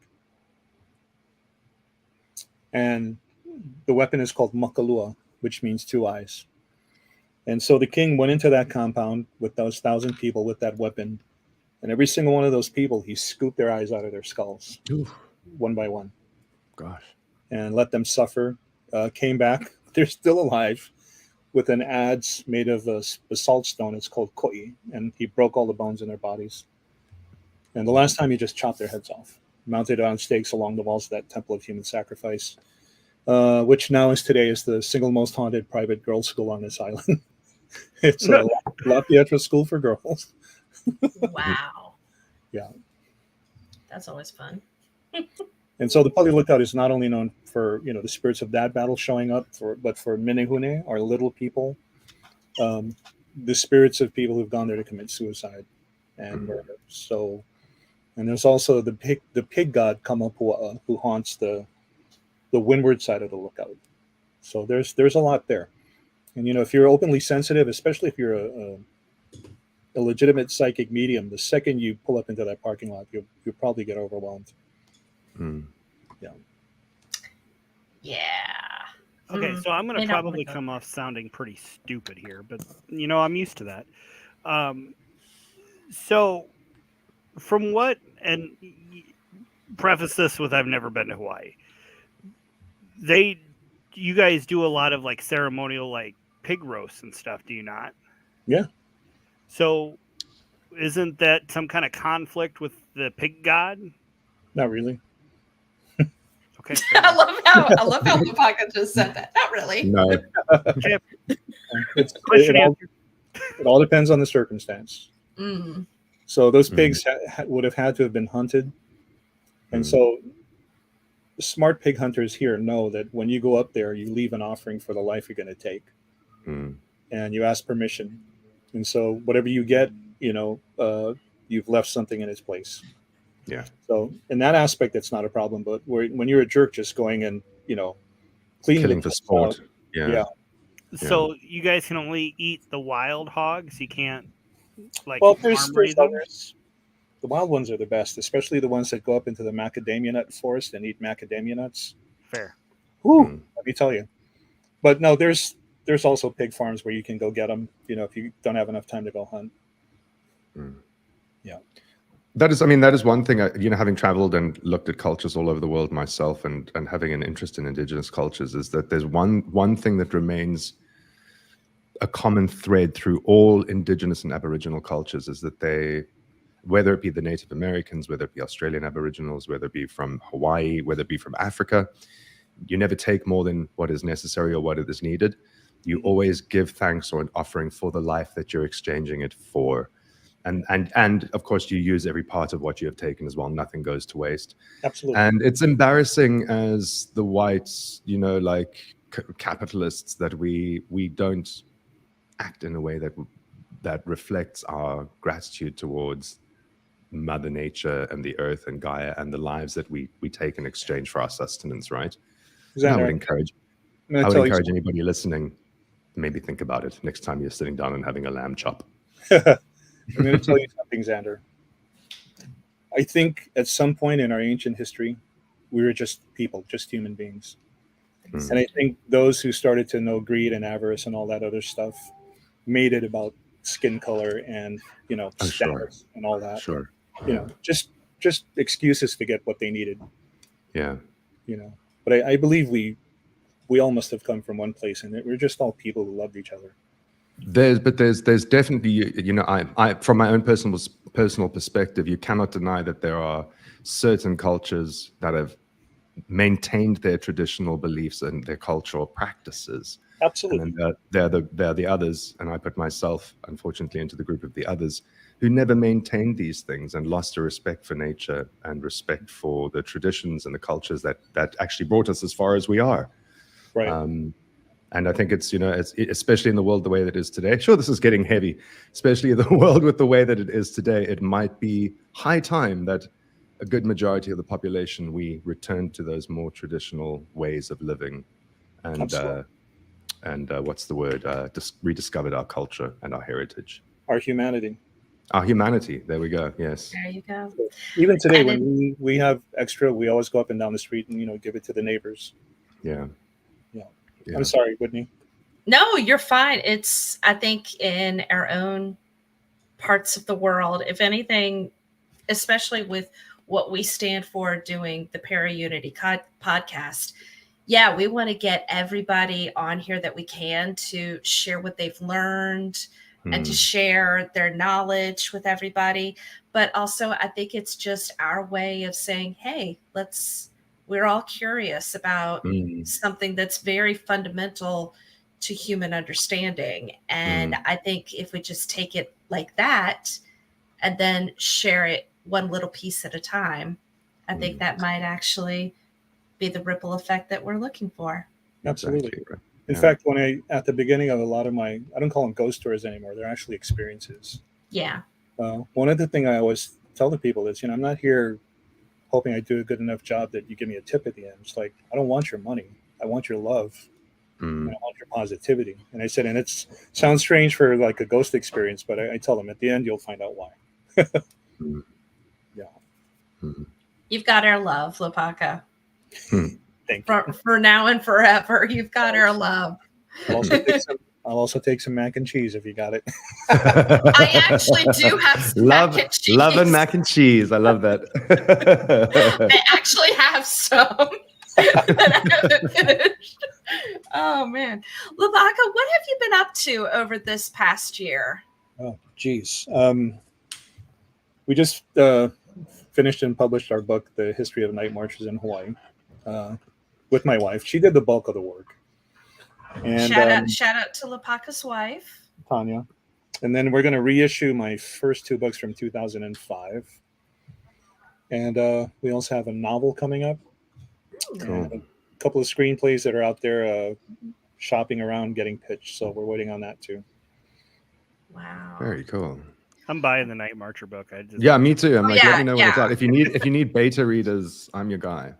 And the weapon is called makalua, which means 2 eyes. And so the king went into that compound with those 1,000 people with that weapon. And every single one of those people, he scooped their eyes out of their skulls, one by one. Gosh. And let them suffer. Came back. They're still alive with an adze made of a basalt stone. It's called koi. And he broke all the bones in their bodies. And the last time he just chopped their heads off, mounted on stakes along the walls of that temple of human sacrifice, which now is today is the single most haunted private girls' school on this island. It's a La Pietra school for girls. Wow. Yeah. That's always fun. And so the Pali Lookout is not only known for, the spirits of that battle showing up, but for Menehune, our little people, the spirits of people who've gone there to commit suicide and murder. So, and there's also the pig god Kamapua'a, who haunts the windward side of the lookout. So there's a lot there. And if you're openly sensitive, especially if you're a legitimate psychic medium, the second you pull up into that parking lot, you'll probably get overwhelmed. Yeah. Okay, so I'm going to probably come off sounding pretty stupid here, but I'm used to that. So from what, and preface this with I've never been to Hawaii. You guys do a lot of like ceremonial like pig roasts and stuff, do you not? Yeah. So isn't that some kind of conflict with the pig god? Not really. Okay. I love how Lopaka just said that. Not really. No. It all depends on the circumstance. So those pigs would have had to have been hunted. And so smart pig hunters here know that when you go up there, you leave an offering for the life you're going to take. And you ask permission. And so whatever you get, you've left something in its place. Yeah. So in that aspect, it's not a problem. But when you're a jerk just going and, cleaning killing for sport. Yeah. So you guys can only eat the wild hogs? You can't, there's others. The wild ones are the best, especially the ones that go up into the macadamia nut forest and eat macadamia nuts. Fair. Woo, let me tell you. But no, there's also pig farms where you can go get them, if you don't have enough time to go hunt. Yeah. That is one thing, having traveled and looked at cultures all over the world myself and having an interest in indigenous cultures, is that there's one thing that remains a common thread through all indigenous and Aboriginal cultures, is that they, whether it be the Native Americans, whether it be Australian Aboriginals, whether it be from Hawaii, whether it be from Africa, you never take more than what is necessary or what is needed. You always give thanks or an offering for the life that you're exchanging it for. And of course, you use every part of what you have taken as well. Nothing goes to waste. Absolutely. And it's embarrassing as the whites, capitalists, that we don't act in a way that reflects our gratitude towards Mother Nature and the earth and Gaia and the lives that we take in exchange for our sustenance, right? I would encourage anybody listening, maybe think about it next time you're sitting down and having a lamb chop. I'm going to tell you something, Xander. I think at some point in our ancient history, we were just people, just human beings. And I think those who started to know greed and avarice and all that other stuff made it about skin color and, status and all that. Sure. Just excuses to get what they needed. Yeah. But I believe we all must have come from one place, and we're just all people who loved each other. There's definitely, I from my own personal perspective, you cannot deny that there are certain cultures that have maintained their traditional beliefs and their cultural practices, Absolutely. And then they're the others, and I put myself, unfortunately, into the group of the others who never maintained these things and lost a respect for nature and respect for the traditions and the cultures that actually brought us as far as we are. Right. And I think it's, especially in the world the way that it is today. Sure, this is getting heavy, especially in the world with the way that it is today. It might be high time that a good majority of the population, we return to those more traditional ways of living, and what's the word? Rediscovered our culture and our heritage, Our humanity. Our humanity. There we go. Yes. There you go. Even today, when we have extra, we always go up and down the street and give it to the neighbors. Yeah. I'm sorry, Whitney. No, you're fine. It's, I think, in our own parts of the world, if anything, especially with what we stand for doing the Para-Unity podcast. Yeah, we want to get everybody on here that we can to share what they've learned and to share their knowledge with everybody. But also, I think it's just our way of saying, hey, we're all curious about something that's very fundamental to human understanding. And I think if we just take it like that and then share it one little piece at a time, I think that might actually be the ripple effect that we're looking for. Absolutely. Exactly. In fact, at the beginning of a lot of I don't call them ghost stories anymore. They're actually experiences. Yeah. One other thing I always tell the people is, I'm not here hoping I do a good enough job that you give me a tip at the end. It's like, I don't want your money. I want your love. And I want your positivity. And I said, and it sounds strange for like a ghost experience, but I tell them at the end, you'll find out why. You've got our love, Lopaka. Thank you. For now and forever, you've got our love. I'll also take some mac and cheese if you got it. I actually do have some mac and cheese. Love and mac and cheese. I love that. I actually have some that I haven't finished. Oh, man. Lopaka, what have you been up to over this past year? Oh, geez. We just finished and published our book, The History of Night Marches in Hawaii, with my wife. She did the bulk of the work. And shout out to Lopaka's wife, Tanya. And then we're going to reissue my first two books from 2005. And we also have a novel coming up. Cool. And a couple of screenplays that are out there shopping around, getting pitched. So we're waiting on that too. Wow. Very cool. I'm buying the Night Marcher book. Yeah, me too. I'm like, let me know when it's out. If you need beta readers, I'm your guy.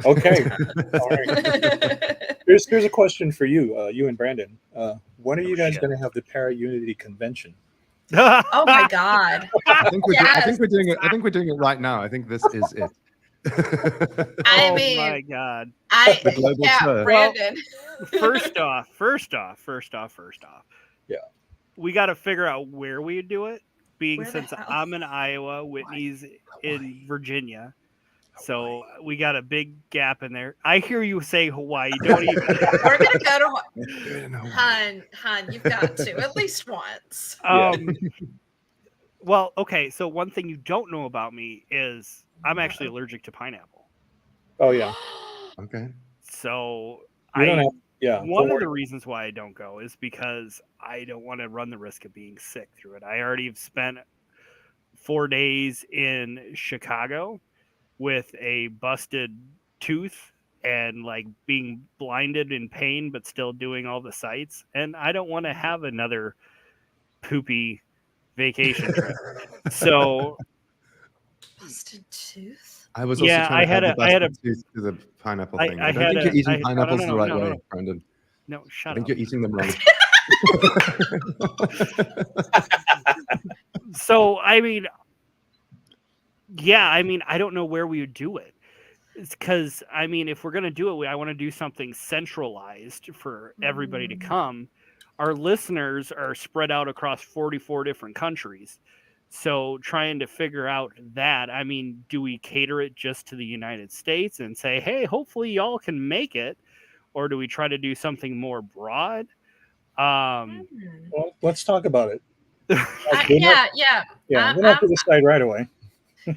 Okay. All right. Here's a question for you, you and Brandon. When are you guys going to have the Para-Unity convention? Oh my God! I think we're doing it. I think we're doing it right now. I think this is it. Oh my God! Brandon. Well, first off. Yeah. We got to figure out where we do it. Since hell? I'm in Iowa, Whitney's in Virginia. So we got a big gap in there. I hear you say Hawaii. Don't even. We're gonna go to Hawaii. Hun, you've got to at least once. Well, okay. So one thing you don't know about me is I'm actually allergic to pineapple. Oh yeah. Okay. So one of the reasons why I don't go is because I don't want to run the risk of being sick through it. I already have spent 4 days in Chicago with a busted tooth and like being blinded in pain, but still doing all the sights. And I don't want to have another poopy vacation trip. So busted tooth. I was also trying to I had a tooth to the pineapple thing. I don't think you're eating pineapples the right way, Brandon. No, shut up. I think you're eating them wrong. So, I mean, I don't know where we would do it. It's because, if we're going to do it, I want to do something centralized for everybody to come. Our listeners are spread out across 44 different countries. So trying to figure out that, do we cater it just to the United States and say, hey, hopefully y'all can make it? Or do we try to do something more broad? Well, let's talk about it. Yeah. We'll have to decide right away.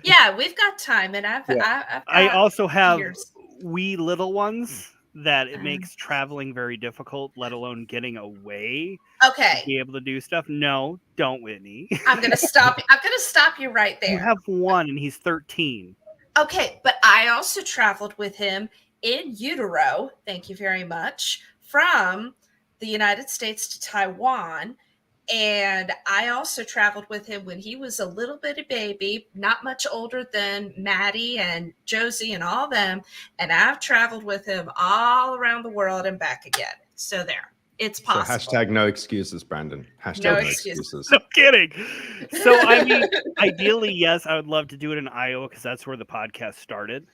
Yeah, we've got time, and I also have years. wee little ones that it makes traveling very difficult, let alone getting away. Okay. To be able to do stuff. No, don't, Whitney. I'm gonna stop you right there. You have one, and he's 13. Okay, but I also traveled with him in utero. Thank you very much. From the United States to Taiwan. And I also traveled with him when he was a little bitty baby, not much older than Maddie and Josie and all them. And I've traveled with him all around the world and back again. So there, it's possible. So hashtag no excuses, Brandon. Hashtag no excuses. No kidding. So, I mean, ideally, yes, I would love to do it in Iowa because that's where the podcast started.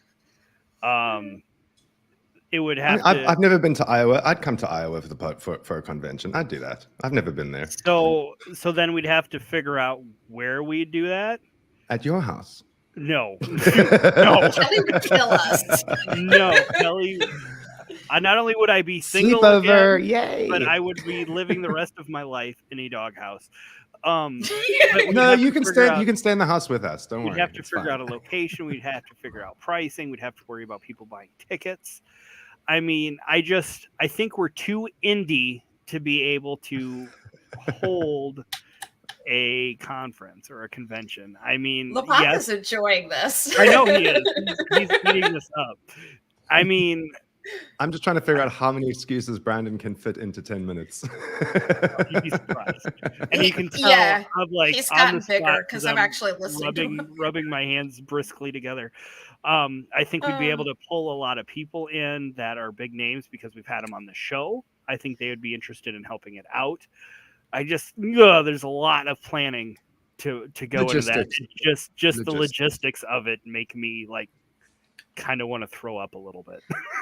It would have I've never been to Iowa. I'd come to Iowa for a convention. I'd do that. I've never been there. So then we'd have to figure out where we'd do that. At your house? No. No. Kelly would kill us. No, Kelly. Not only would I be single Sleepover, again, yay! but I would be living the rest of my life in a doghouse. No, you can stay. You can stay in the house with us. Don't worry. We'd have to figure out a location. We'd have to figure out pricing. We'd have to worry about people buying tickets. I mean, I think we're too indie to be able to hold a conference or a convention. I mean, Lopaka's enjoying this. I know he is. He's eating this up. I mean, I'm just trying to figure out how many excuses Brandon can fit into 10 minutes. You'd be surprised. And you can tell I'm like he's gotten bigger because I'm actually listening rubbing my hands briskly together. I think we'd be able to pull a lot of people in that are big names because we've had them on the show. I think they would be interested in helping it out. There's a lot of planning to go into that. Just the logistics of it make me like kind of want to throw up a little bit.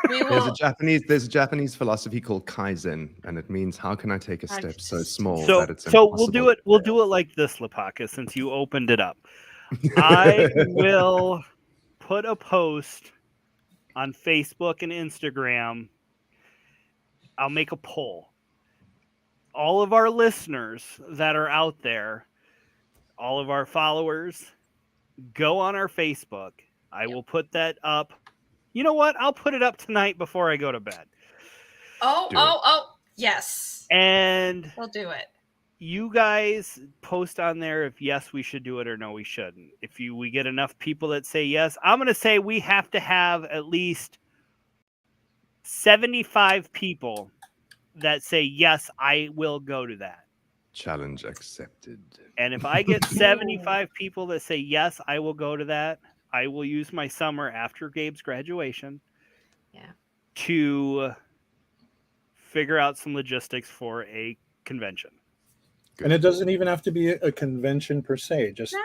There's a Japanese philosophy called Kaizen, and it means how can I take a step so small that it's so impossible. we'll do it like this, Lopaka, since you opened it up. I will put a post on Facebook and Instagram. I'll make a poll. All of our listeners that are out there, all of our followers, go on our Facebook. I will put that up. You know what? I'll put it up tonight before I go to bed. Oh, yes. And we'll do it. You guys post on there if yes, we should do it or no, we shouldn't. If we get enough people that say yes, I'm going to say we have to have at least 75 people that say yes, I will go to that. Challenge accepted. And if I get 75 people that say yes, I will go to that, I will use my summer after Gabe's graduation to figure out some logistics for a convention. Good. And it doesn't even have to be a convention per se. Just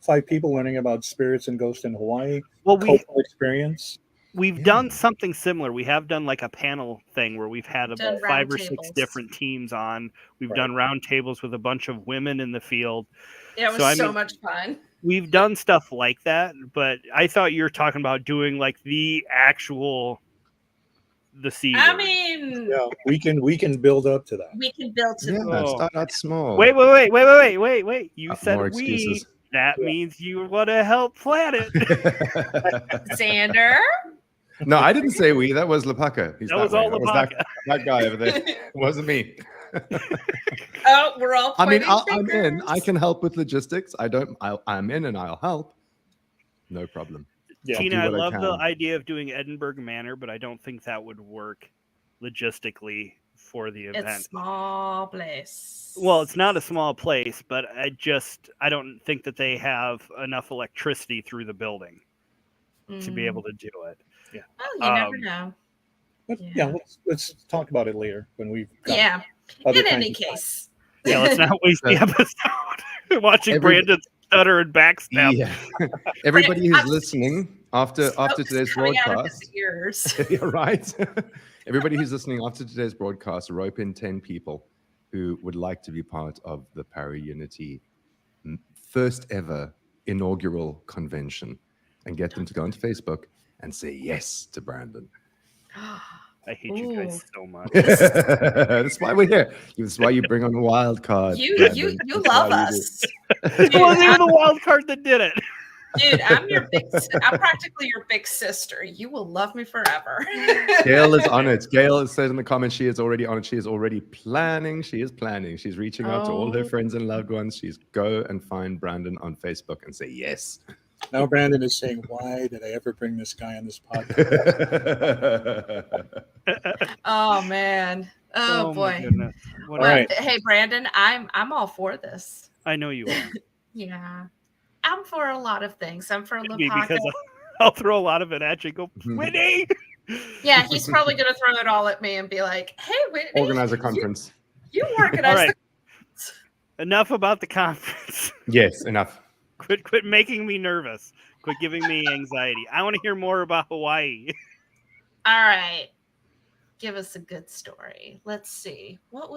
5 people learning about spirits and ghosts in Hawaii. Well, cultural experience. We've done something similar. We have done like a panel thing where we've had about 5 or 6 different teams on. We've done round tables with a bunch of women in the field. Yeah, it was so much fun. We've done stuff like that, but I thought you were talking about doing like the C I mean, yeah, we can build up to that. We can build to that. Start out small. Wait. You said more excuses. That means you want to help plan it. Xander? No, I didn't say we. That was Lopaka. That was all Lopaka. That guy over there. It wasn't me. Oh, we're all. I'm in. I can help with logistics. I'm in, and I'll help. No problem. Yeah. Tina, I love the idea of doing Edinburgh Manor, but I don't think that would work logistically for the event. It's a small place. Well, it's not a small place, but I don't think that they have enough electricity through the building to be able to do it. Yeah. Well, you never know. Yeah, let's talk about it later when we've got in any case. Yeah, let's not waste the episode watching Brandon stutter and backstab. Yeah. Everybody who's listening after today's broadcast. You're right. Everybody who's listening after today's broadcast, rope in 10 people who would like to be part of the Para Unity first ever inaugural convention and get them to go onto Facebook and say yes to Brandon. I hate you guys so much. That's why we're here. That's why you bring on a wild card. You love us. It wasn't even the wild card that did it. Dude, I'm practically your big sister. You will love me forever. Gail is on it. Gail said in the comments she is already on it. She is already planning. She is planning. She's reaching out to all her friends and loved ones. She's go and find Brandon on Facebook and say yes. Now Brandon is saying, why did I ever bring this guy on this podcast? Oh man. Oh boy. My goodness. Well, right. Hey Brandon, I'm all for this. I know you are. Yeah. I'm for a lot of things. I'm for Lopaka. Because I'll throw a lot of it at you. Go, Whitney. Yeah, he's probably going to throw it all at me and be like, "Hey, Whitney, organize a conference. You organize right. Enough about the conference. Yes, enough. Quit making me nervous. Quit giving me anxiety. I want to hear more about Hawaii. All right. Give us a good story. Let's see. What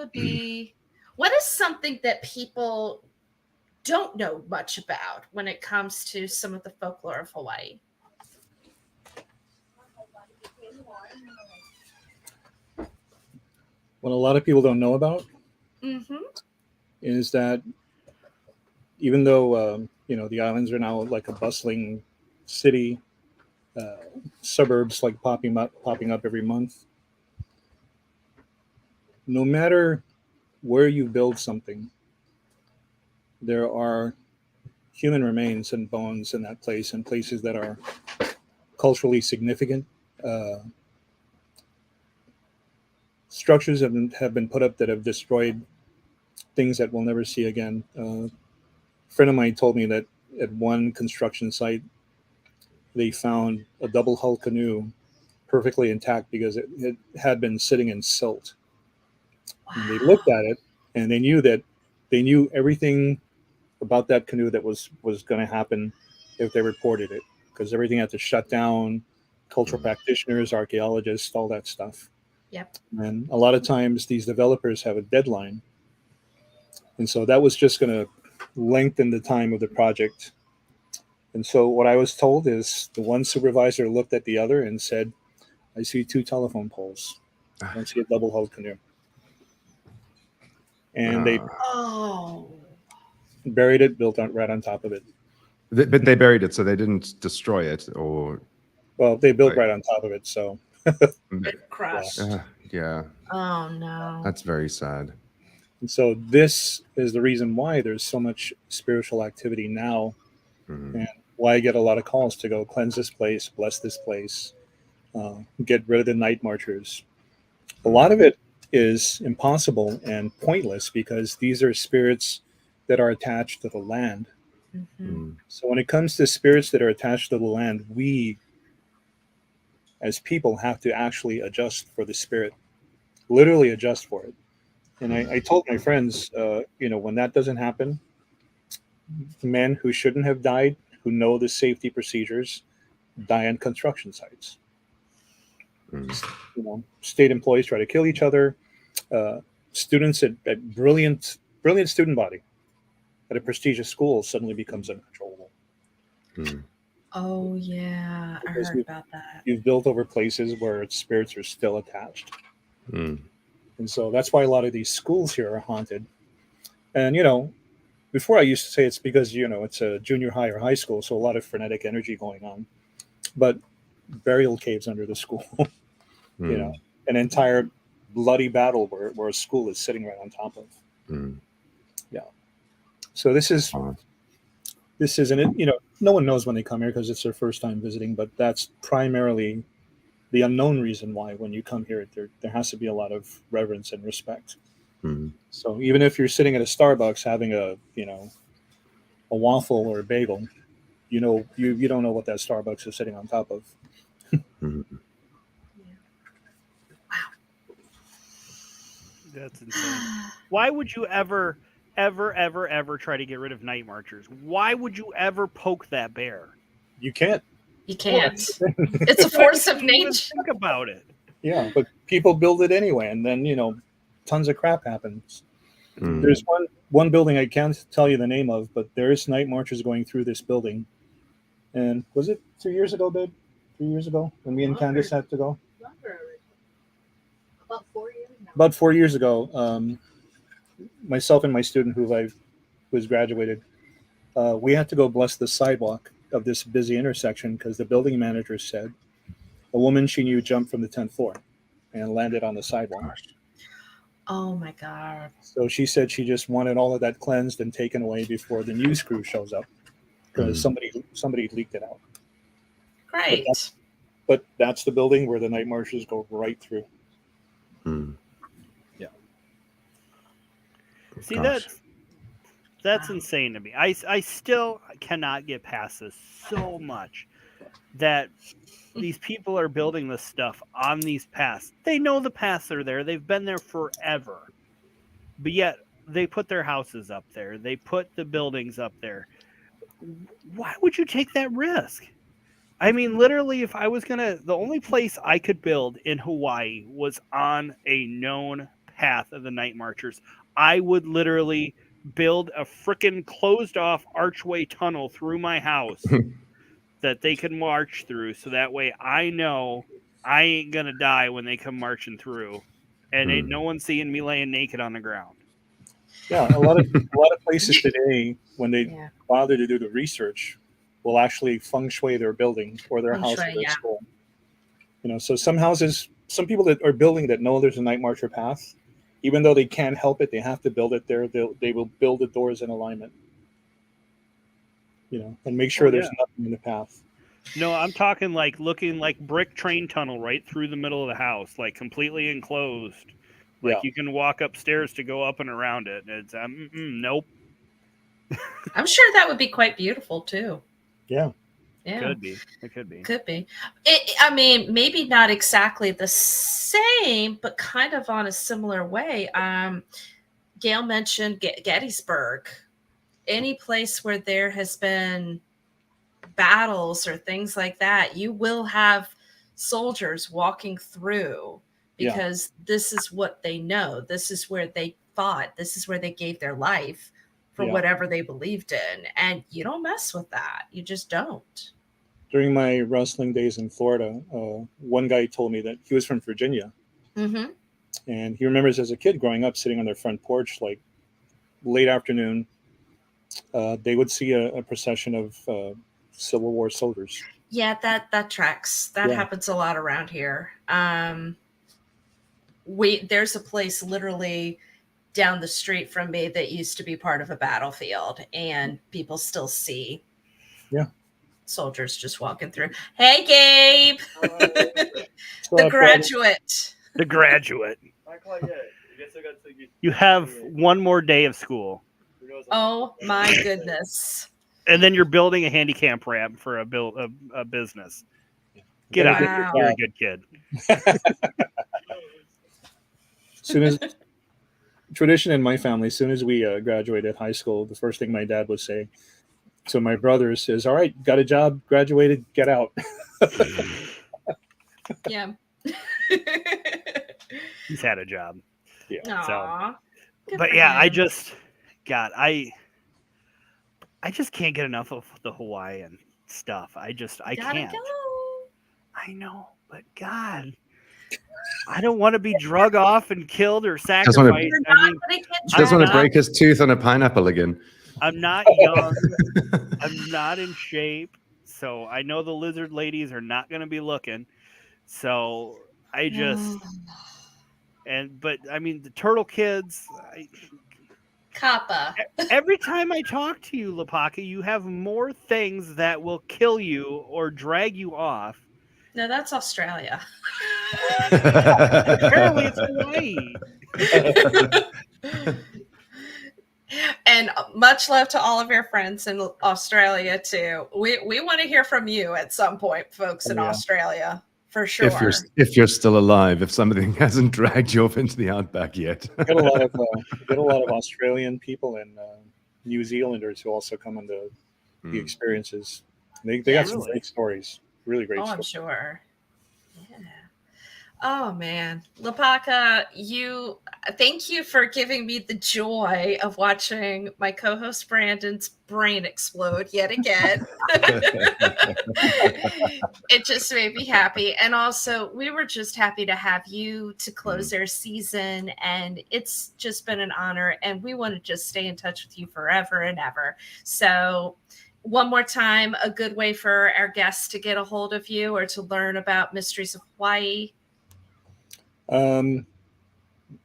is something that people don't know much about when it comes to some of the folklore of Hawaii? What a lot of people don't know about is that even though the islands are now like a bustling city, suburbs like popping up every month, no matter where you build something, there are human remains and bones in that place and places that are culturally significant. Structures have been put up that have destroyed things that we'll never see again. A friend of mine told me that at one construction site, they found a double hull canoe perfectly intact because it had been sitting in silt. Wow. And they looked at it and they knew everything about that canoe that was going to happen if they reported it, because everything had to shut down, cultural practitioners, archaeologists, all that stuff. Yep. And a lot of times these developers have a deadline. And so that was just going to lengthen the time of the project. And so what I was told is the one supervisor looked at the other and said, I see 2 telephone poles. I don't see a double hull canoe. And they buried it, built right on top of it. But they buried it, so they didn't destroy it, or... Well, they built right on top of it, so... It crashed. Yeah. Oh, no. That's very sad. And so this is the reason why there's so much spiritual activity now, and why I get a lot of calls to go cleanse this place, bless this place, get rid of the night marchers. A lot of it is impossible and pointless because these are spirits that are attached to the land. So when it comes to spirits that are attached to the land, we as people have to actually adjust for the spirit, literally adjust for it. And I told my friends, when that doesn't happen, men who shouldn't have died, who know the safety procedures, die on construction sites. State employees try to kill each other. Students at brilliant student body at a prestigious school suddenly becomes uncontrollable. Oh yeah, I heard about that. You've built over places where spirits are still attached. And so that's why a lot of these schools here are haunted. And before I used to say it's because it's a junior high or high school, so a lot of frenetic energy going on. But burial caves under the school, an entire bloody battle where a school is sitting right on top of. Yeah. So this is no one knows when they come here because it's their first time visiting, but that's primarily the unknown reason why when you come here, there has to be a lot of reverence and respect. So even if you're sitting at a Starbucks having a waffle or a bagel, you don't know what that Starbucks is sitting on top of. Wow. That's insane. Why would you ever try to get rid of night marchers? Why would you ever poke that bear? You can't. You can't. It's a force of nature. Think about it. Yeah, but people build it anyway, and then tons of crap happens. There's one building I can't tell you the name of, but there's night marchers going through this building. And was it 2 years ago, babe? 3 years ago when me and Candace had to go? About 4 years now. About 4 years ago, myself and my student who's graduated, we had to go bless the sidewalk of this busy intersection because the building manager said a woman she knew jumped from the 10th floor and landed on the sidewalk. Oh my God. So she said she just wanted all of that cleansed and taken away before the news crew shows up because somebody leaked it out. Great. But that's the building where the night marches go right through. Yeah. See, that's insane to me. I still cannot get past this so much that these people are building this stuff on these paths. They know the paths are there. They've been there forever. But yet they put their houses up there. They put the buildings up there. Why would you take that risk? I mean, literally, if I was the only place I could build in Hawaii was on a known path of the night marchers. I would literally build a freaking closed off archway tunnel through my house that they can march through. So that way I know I ain't going to die when they come marching through and ain't no one seeing me laying naked on the ground. Yeah. A lot of places today, when they bother to do the research, will actually feng shui their building or their house or their school. So some people that are building that know there's a night marcher path, even though they can't help it, they have to build it there. They will build the doors in alignment, and make sure there's nothing in the path. No, I'm talking like looking like brick train tunnel right through the middle of the house, like completely enclosed. Like you can walk upstairs to go up and around it. It's nope. I'm sure that would be quite beautiful too. Yeah. Yeah. Could be. It could be. Could be. I mean, maybe not exactly the same, but kind of on a similar way. Gail mentioned Gettysburg. Any place where there has been battles or things like that, you will have soldiers walking through because this is what they know. This is where they fought. This is where they gave their life for whatever they believed in. And you don't mess with that. You just don't. During my wrestling days in Florida, one guy told me that he was from Virginia. Mm-hmm. And he remembers as a kid growing up, sitting on their front porch, like late afternoon, they would see a procession of Civil War soldiers. Yeah, that tracks. That happens a lot around here. There's a place literally down the street from me that used to be part of a battlefield, and people still see soldiers just walking through. Hey, Gabe. The graduate. The graduate. You have one more day of school. Oh my goodness. And then you're building a handicap ramp for a business. Get out. Wow. You're a good kid. Soon as tradition in my family, as soon as we graduated high school, the first thing my dad would say to my brothers is, "All right, got a job, graduated, get out." Yeah. He's had a job. Yeah. Aww. So, but yeah, I just can't get enough of the Hawaiian stuff. I can't. Go. I know, but God, I don't want to be drug off and killed or sacrificed. Just want to break his tooth on a pineapple again. I'm not young. I'm not in shape. So I know the lizard ladies are not going to be looking. So I just, but I mean, the turtle kids, Kappa. Every time I talk to you, Lopaka, you have more things that will kill you or drag you off. No, that's Australia. Apparently it's Hawaii. And much love to all of your friends in Australia too. We want to hear from you at some point, folks in Australia, for sure. If you're still alive, if somebody hasn't dragged you off into the outback yet. Get a lot of Australian people and New Zealanders who also come on the experiences. They got some great stories. Really great stories. I'm sure. Yeah. Oh man, Lopaka, thank you for giving me the joy of watching my co-host Brandon's brain explode yet again. It just made me happy. And also we were just happy to have you to close their season. And it's just been an honor. And we want to just stay in touch with you forever and ever. So one more time, a good way for our guests to get a hold of you or to learn about Mysteries of Hawaii?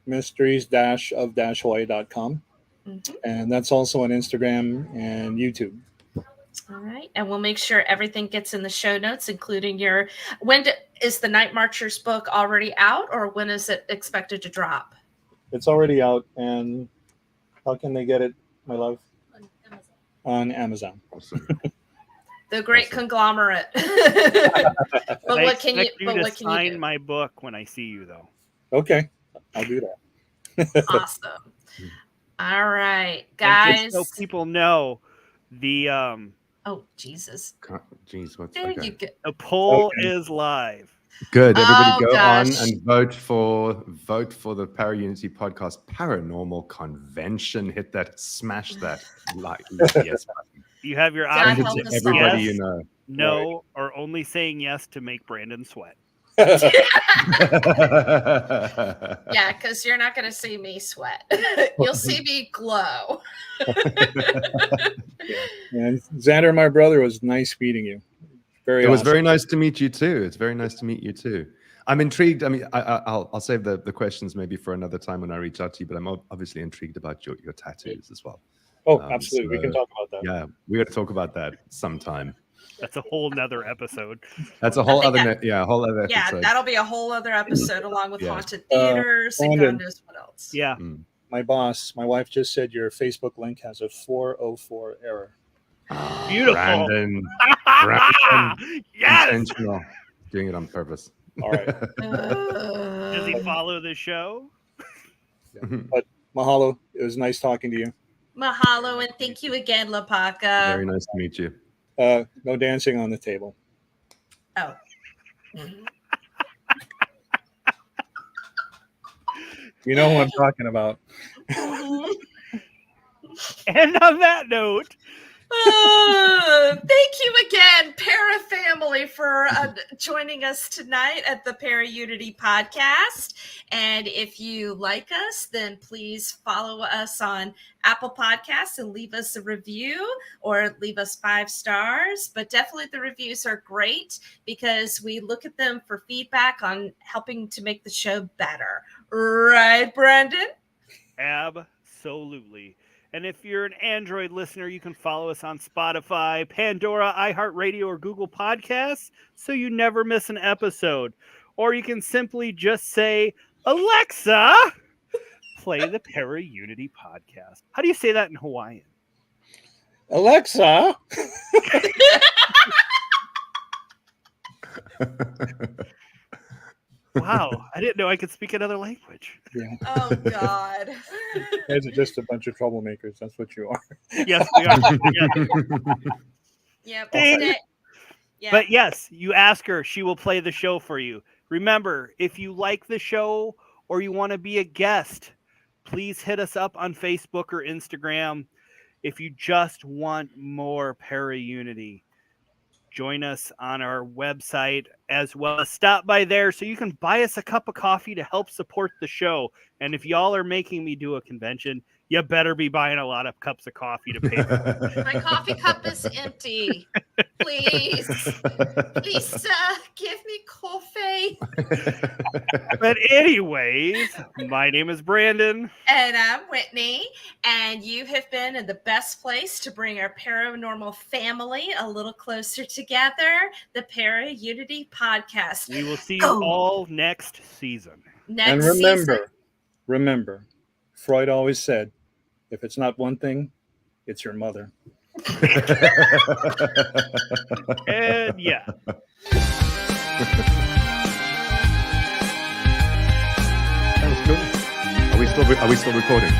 Mysteries-of-Hawaii.com. And that's also on Instagram and YouTube. All right. And we'll make sure everything gets in the show notes, including your, is the Night Marchers book already out, or when is it expected to drop? It's already out. And how can they get it, my love? On Amazon. Awesome. The great conglomerate. But what can you sign do? my book when I see you, though. Okay. I'll do that. Awesome. All right, guys. And just so people know, the oh Jesus. Jeez, what's there you go. The poll is live. Good. Everybody go gosh. on and vote for the Para Unity Podcast Paranormal Convention. Hit that, smash that like yes button. You have your God options. help To us everybody all. you know. No, or only saying yes to make Brandon sweat. Yeah, because you're not going to see me sweat. You'll see me glow. And Xander, my brother, was nice meeting you. It was very nice to meet you too. It's very nice to meet you too. I'm intrigued. I mean, I'll save the questions maybe for another time when I reach out to you. But I'm obviously intrigued about your tattoos as well. Oh, absolutely. We can talk about that. Yeah, we got to talk about that sometime. That's a whole nother episode. That's a whole other whole other episode. Yeah, that'll be a whole other episode along with haunted theaters and God knows what else. Yeah. My boss, my wife just said your Facebook link has a 404 error. Beautiful. Brandon, yes. intentional, doing it on purpose. All right. Does he follow the show? But mahalo. It was nice talking to you. Mahalo, and thank you again, Lopaka. Very nice to meet you. No dancing on the table. Oh. You know who I'm talking about. And on that note, thank you again, Para family, for joining us tonight at the Para Unity Podcast. And if you like us, then please follow us on Apple Podcasts and leave us a review or leave us 5 stars. But definitely the reviews are great because we look at them for feedback on helping to make the show better. Right, Brandon? Absolutely. And if you're an Android listener, you can follow us on Spotify, Pandora, iHeartRadio, or Google Podcasts so you never miss an episode. Or you can simply just say, Alexa, play the Para Unity Podcast. How do you say that in Hawaiian? Alexa. Wow, I didn't know I could speak another language. Yeah. Oh, God. Guys are just a bunch of troublemakers. That's what you are. Yes, we are. Yeah. Yeah. But yes, you ask her, she will play the show for you. Remember, if you like the show or you want to be a guest, please hit us up on Facebook or Instagram. If you just want more Para Unity, join us on our website as well. Stop by there so you can buy us a cup of coffee to help support the show. And if y'all are making me do a convention, you better be buying a lot of cups of coffee to pay for it. My coffee cup is empty. Please, give me coffee. But anyways, my name is Brandon. And I'm Whitney. And you have been in the best place to bring our paranormal family a little closer together, the Para Unity Podcast. We will see you all next season. And remember, Freud always said, if it's not one thing, it's your mother. And yeah. That was cool. Are we still recording?